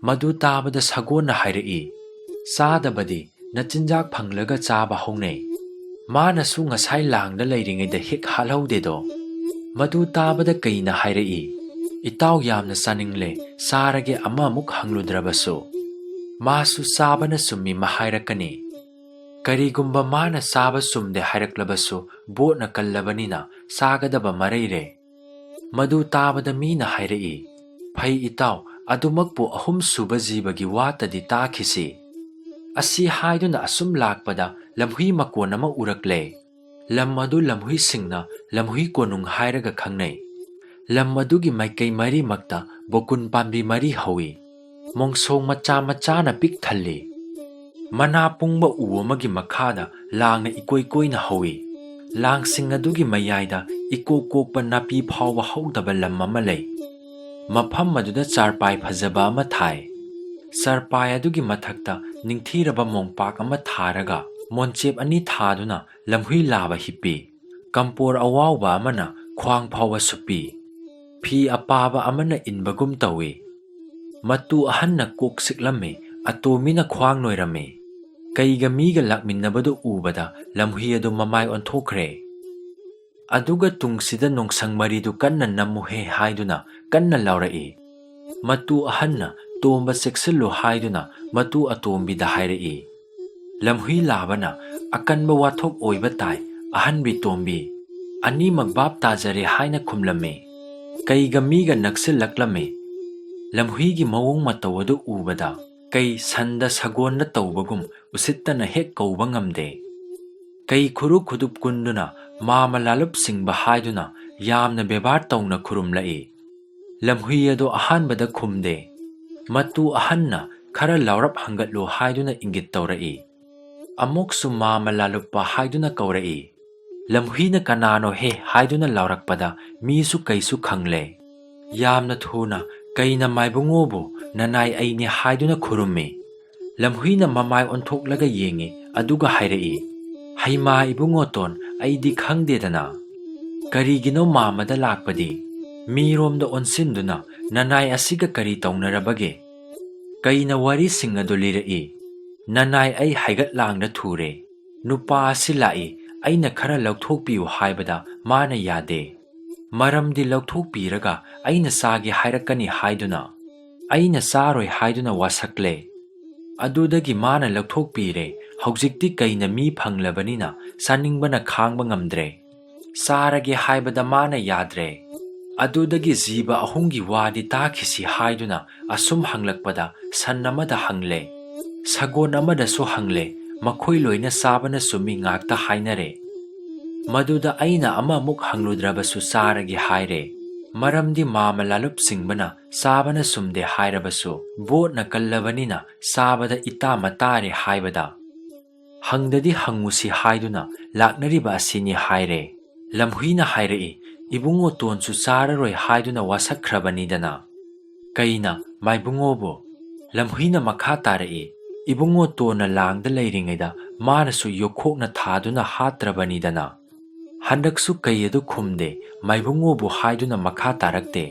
ꯃꯗꯨ ꯇꯥꯕꯗ ꯁꯒꯣꯜꯅ ꯍꯥꯏꯔꯛꯏ ꯆꯥꯗꯕꯗꯤ ꯅꯆꯤꯟꯖꯥꯛ ꯐꯪꯂꯒ ꯆꯥꯕ ꯍꯧꯅꯩ ꯃꯥꯅꯁꯨ ꯉꯁꯥꯏ ꯂꯥꯡꯗ ꯂꯩꯔꯤꯉꯩꯗ ꯍꯦꯛ ꯍꯥꯠꯍꯧꯗꯦꯗꯣ ꯃꯗꯨ ꯇꯥꯕꯗ ꯀꯩꯅ ꯍꯥꯏꯔꯛꯏ ꯏꯇꯥꯎ ꯌꯥꯝꯅ ꯆꯥꯅꯤꯡꯂꯦ ꯆꯥꯔꯒꯦ ꯑꯃꯃꯨꯛ ꯍꯪꯂꯨꯗ꯭ꯔꯕꯁꯨ ꯃꯥꯁꯨ ꯆꯥꯕꯅ ꯆꯨꯝꯃꯤ ꯍꯥꯏꯔꯛꯀꯅꯤ ꯀꯔꯤꯒꯨꯝꯕ ꯃꯥꯅ ꯆꯥꯕ ꯆꯨꯝꯗꯦ ꯍꯥꯏꯔꯛꯂꯕꯁꯨ ꯕꯣꯠꯅ ꯀꯜꯂꯕꯅꯤꯅ ꯆꯥꯒꯗꯕ ꯃꯔꯩꯔꯦ ꯃꯗꯨ ꯇꯥꯕꯗ ꯃꯤꯅ ꯍꯥꯏꯔꯛꯏ ꯐꯩ ꯏꯇꯥꯎ ꯑꯗꯨꯃꯛꯄꯨ 3 ꯁꯨꯕ ꯖꯤꯕꯒꯤ ꯋꯥꯇꯗꯤ ꯇꯥꯈꯤꯁꯤ ꯑꯁꯤ ꯍꯥꯏꯗꯨꯅ ꯑꯁꯨꯝ ꯂꯥꯛꯄꯗ ꯂꯝꯍꯨꯏ ꯃꯀꯣꯟ ꯑꯃ ꯎꯔꯛꯂꯦ ꯂꯝ ꯑꯗꯨ ꯂꯝꯍꯨꯏꯁꯤꯡꯅ ꯂꯝꯍꯨꯏ ꯀꯣꯅꯨꯡ ꯍꯥꯏꯔꯒ ꯈꯪꯅꯩ ꯂꯝ ꯑꯗꯨꯒꯤ ꯃꯥꯏꯀꯩ ꯃꯔꯤꯃꯛꯇ ꯕꯣꯀꯨꯟ ꯄꯥꯝꯕꯤ 4 ꯍꯧꯏ ꯃꯣꯡꯁꯣꯡ ꯃꯆꯥ ꯃꯆꯥꯅ ꯄꯤꯛ ꯊꯜꯂꯤ ꯃꯅꯥ ꯄꯨꯡꯕ ꯎ ꯑꯃꯒꯤ ꯃꯈꯥꯗ ꯂꯥꯡꯅ ꯏꯀꯣꯏ ꯀꯣꯏꯅ ꯍꯧꯏ ꯂꯥꯡꯁꯤꯡ ꯑꯗꯨꯒꯤ ꯃꯌꯥꯏꯗ ꯏꯀꯣꯛ ꯀꯣꯛꯄ ꯅꯥꯄꯤ ꯐꯥꯎꯕ ꯍꯧꯗꯕ ꯂꯝ ꯑꯃ ꯂꯩ ꯃꯐꯝ ꯑꯗꯨꯗ ꯆꯥꯔꯄꯥꯏ ꯐꯖꯕ ꯑꯃ ꯊꯥꯏ ꯆꯥꯔꯄꯥꯏ ꯑꯗꯨꯒꯤ ꯃꯊꯛꯇ ꯅꯤꯡꯊꯤꯔꯕ ꯃꯣꯡꯄꯥꯛ ꯑꯃ ꯊꯥꯔꯒ ꯃꯣꯟꯆꯦꯞ 2 ꯊꯥꯗꯨꯅ ꯂꯝꯍꯨꯏ ꯂꯥꯕ ꯍꯤꯞꯄꯤ ꯀꯝꯄꯣꯔ ꯑꯋꯥꯎꯕ ꯑꯃꯅ ꯈ꯭ꯋꯥꯡ ꯐꯥꯎꯕ ꯁꯨꯞꯄꯤ ꯐꯤ ꯑꯄꯥꯕ ꯑꯃꯅ ꯏꯟꯕꯒꯨꯝ ꯇꯧꯏ ꯃꯇꯨ ꯑꯍꯟꯅ ꯀꯣꯛ ꯁꯤꯛꯂꯝꯃꯤ ꯑꯇꯣꯝꯕꯤꯅ ꯈ꯭ꯋꯥꯡ ꯅꯣꯏꯔꯝꯃꯤ ꯀꯩꯒ ꯃꯤꯒ ꯂꯥꯛꯃꯤꯟꯅꯕꯗꯨ ꯎꯕꯗ ꯂꯝꯍꯨꯏ ꯑꯗꯨ ꯃꯃꯥꯏ ꯑꯣꯟꯊꯣꯛꯈ꯭ꯔꯦ ꯑꯗꯨꯒ ꯇꯨꯡꯁꯤꯗ ꯅꯣꯡꯁꯪ ꯃꯔꯤꯗꯨ ꯀꯟꯅ ꯅꯝꯃꯨꯍꯦ ꯍꯥꯏꯗꯨꯅ ꯀꯟꯅ ꯂꯥꯎꯔꯛꯏ ꯃꯇꯨ ꯑꯍꯟꯅ ꯇꯣꯝꯕ ꯆꯦꯛꯁꯤꯜꯂꯨ ꯍꯥꯏꯗꯨꯅ ꯃꯇꯨ ꯑꯇꯣꯝꯕꯤꯗ ꯍꯥꯏꯔꯛꯏ ꯂꯝꯍꯨꯏ ꯂꯥꯕꯅ ꯑꯀꯟꯕ ꯋꯥꯊꯣꯛ ꯑꯣꯏꯕ ꯇꯥꯏ ꯑꯍꯟꯕꯤ ꯇꯣꯝꯕꯤ ꯑꯅꯤꯃꯛ ꯚꯥꯞ ꯇꯥꯖꯔꯦ ꯍꯥꯏꯅ ꯈꯨꯝꯂꯝꯃꯤ ꯀꯩꯒ ꯃꯤꯒ ꯅꯛꯁꯤꯜꯂꯛꯂꯝꯃꯤ ꯂꯝꯍꯨꯏꯒꯤ ꯃꯑꯣꯡ ꯃꯇꯧ ꯑꯗꯨ ꯎꯕꯗ ꯀꯩ ꯁꯟꯗ ꯁꯒꯣꯜꯗ ꯇꯧꯕꯒꯨꯝ ꯎꯁꯤꯠꯇꯅ ꯍꯦꯛ ꯀꯧꯕ ꯉꯝꯗꯦ ꯀꯩ ꯈꯨꯔꯨ ꯈꯨꯗꯨꯞ ꯀꯨꯟꯗꯨꯅ ꯃꯥꯃ ꯂꯥꯂꯨꯞ ꯁꯤꯡꯕ ꯍꯥꯏꯗꯨꯅ ꯌꯥꯝꯅ ꯕꯦꯕꯥꯔ ꯇꯧꯅ ꯈꯨꯔꯨꯝꯂꯛꯏ ꯂꯝꯍꯨꯏ ꯑꯗꯨ ꯑꯍꯥꯟꯕꯗ ꯈꯨꯝꯗꯦ ꯃꯇꯨ ꯑꯍꯟꯅ ꯈꯔ ꯂꯥꯎꯔꯞ ꯍꯪꯒꯠꯂꯨ ꯍꯥꯏꯗꯨꯅ ꯏꯪꯒꯤꯠ ꯇꯧꯔꯛꯏ ꯑꯃꯨꯛꯁꯨ ꯃꯥꯃ ꯂꯥꯂꯨꯞꯄ ꯍꯥꯏꯗꯨꯅ ꯀꯧꯔꯛꯏ ꯂꯝꯍꯨꯏꯅ ꯀꯅꯥꯅꯣ ꯍꯦ ꯍꯥꯏꯗꯨꯅ ꯂꯥꯎꯔꯛꯄꯗ ꯃꯤꯁꯨ ꯀꯩꯁꯨ ꯈꯪꯂꯦ ꯌꯥꯝꯅ ꯊꯨꯅ ꯀꯩꯅ ꯃꯥꯏꯕꯨꯡꯉꯣꯕꯨ ꯅꯅꯥꯏ ꯑꯩꯅꯤ ꯍꯥꯏꯗꯨꯅ ꯈꯨꯔꯨꯝꯃꯤ ꯂꯝꯍꯨꯏꯅ ꯃꯃꯥꯏ ꯑꯣꯟꯊꯣꯛꯂꯒ ꯌꯦꯡꯉꯤ ꯑꯗꯨꯒ ꯍꯥꯏꯔꯛꯏ ꯍꯩꯃꯥ ꯏꯕꯨꯡꯉꯣꯇꯣꯟ ꯑꯩꯗꯤ ꯈꯪꯗꯦꯗꯅ ꯀꯔꯤꯒꯤꯅꯣ ꯃꯥꯃꯗ ꯂꯥꯛꯄꯗꯤ ꯃꯤꯔꯣꯝꯗ ꯑꯣꯟꯁꯤꯟꯗꯨꯅ ꯅꯅꯥꯏ ꯑꯁꯤꯒ ꯀꯔꯤ ꯇꯧꯅꯔꯕꯒꯦ ꯀꯩꯅ ꯋꯥꯔꯤꯁꯤꯡ ꯑꯗꯨ ꯂꯤꯔꯛꯏ ꯅꯅꯥꯏ ꯑꯩ ꯍꯥꯏꯒꯠꯂꯥꯡꯗ ꯊꯨꯔꯦ ꯅꯨꯄꯥ ꯑꯁꯤ ꯂꯥꯛꯏ ꯑꯩꯅ ꯈꯔ ꯂꯧꯊꯣꯛꯄꯤꯌꯨ ꯍꯥꯏꯕꯗ ꯃꯥꯅ ꯌꯥꯗꯦ ꯃꯔꯝꯗꯤ ꯂꯧꯊꯣꯛꯄꯤꯔꯒ ꯑꯩꯅ ꯆꯥꯒꯦ ꯍꯥꯏꯔꯛꯀꯅꯤ ꯍꯥꯏꯗꯨꯅ ꯑꯩꯅ ꯆꯥꯔꯣꯏ ꯍꯥꯏꯗꯨꯅ ꯋꯥꯁꯛꯂꯦ ꯑꯗꯨꯗꯒꯤ ꯃꯥꯅ ꯂꯧꯊꯣꯛꯄꯤꯔꯦ ꯍꯧꯖꯤꯛꯇꯤ ꯀꯩꯅ ꯃꯤ ꯐꯪꯂꯕꯅꯤꯅ ꯆꯥꯅꯤꯡꯕꯅ ꯈꯥꯡꯕ ꯉꯝꯗ꯭ꯔꯦ ꯆꯥꯔꯒꯦ ꯍꯥꯏꯕꯗ ꯃꯥꯅ ꯌꯥꯗ꯭ꯔꯦ ꯑꯗꯨꯗꯒꯤ ꯖꯤꯕ 3ꯒꯤ ꯋꯥꯗꯤ ꯇꯥꯈꯤꯁꯤ ꯍꯥꯏꯗꯨꯅ ꯑꯁꯨꯝ ꯍꯪꯂꯛꯄꯗ ꯁꯟ ꯑꯃꯗ ꯍꯪꯂꯦ ꯁꯒꯣꯜ ꯑꯃꯗꯁꯨ ꯍꯪꯂꯦ ꯃꯈꯣꯏ ꯂꯣꯏꯅ ꯆꯥꯕꯅ ꯆꯨꯝꯃꯤ ꯉꯥꯛꯇ ꯍꯥꯏꯅꯔꯦ ꯃꯗꯨꯗ ꯑꯩꯅ ꯑꯃꯃꯨꯛ ꯍꯪꯂꯨꯗ꯭ꯔꯕꯁꯨ ꯆꯥꯔꯒꯦ ꯍꯥꯏꯔꯦ ꯃꯔꯝꯗꯤ ꯃꯥꯃ ꯂꯥꯂꯨꯞ ꯁꯤꯡꯕꯅ ꯆꯥꯕꯅ ꯆꯨꯝꯗꯦ ꯍꯥꯏꯔꯕꯁꯨ ꯕꯣꯠꯅ ꯀꯜꯂꯕꯅꯤꯅ ꯆꯥꯕꯗ ꯏꯇꯥ ꯃꯇꯥꯔꯦ ꯍꯥꯏꯕꯗ ꯍꯪꯗꯗꯤ ꯍꯪꯉꯨꯁꯤ ꯍꯥꯏꯗꯨꯅ ꯂꯥꯛꯅꯔꯤꯕ ꯑꯁꯤꯅꯤ ꯍꯥꯏꯔꯦ꯫ ꯂꯝꯍꯨꯏꯅ ꯍꯥꯏꯔꯛꯏ, ꯏꯕꯨꯡꯉꯣ ꯇꯣꯟꯁꯨ ꯆꯥꯔꯔꯣꯏ ꯍꯥꯏꯗꯨꯅ ꯋꯥꯁꯛꯈ꯭ꯔꯕꯅꯤꯗꯅ꯫ ꯀꯩꯅ ꯃꯥꯏꯕꯨꯡꯉꯣꯕꯨ? ꯂꯝꯍꯨꯏꯅ ꯃꯈꯥ ꯇꯥꯔꯛꯏ, ꯏꯕꯨꯡꯉꯣ ꯇꯣꯟꯅ ꯂꯥꯡꯗ ꯂꯩꯔꯤꯉꯩꯗ ꯃꯥꯅꯁꯨ ꯌꯣꯛꯈꯣꯛꯅ ꯊꯥꯗꯨꯅ ꯍꯥꯠꯇ꯭ꯔꯕꯅꯤꯗꯅ꯫ ꯍꯟꯗꯛꯁꯨ ꯀꯩ ꯑꯗꯨ ꯈꯨꯝꯗꯦ, ꯃꯥꯏꯕꯨꯡꯉꯣꯕꯨ ꯍꯥꯏꯗꯨꯅ ꯃꯈꯥ ꯇꯥꯔꯛꯇꯦ꯫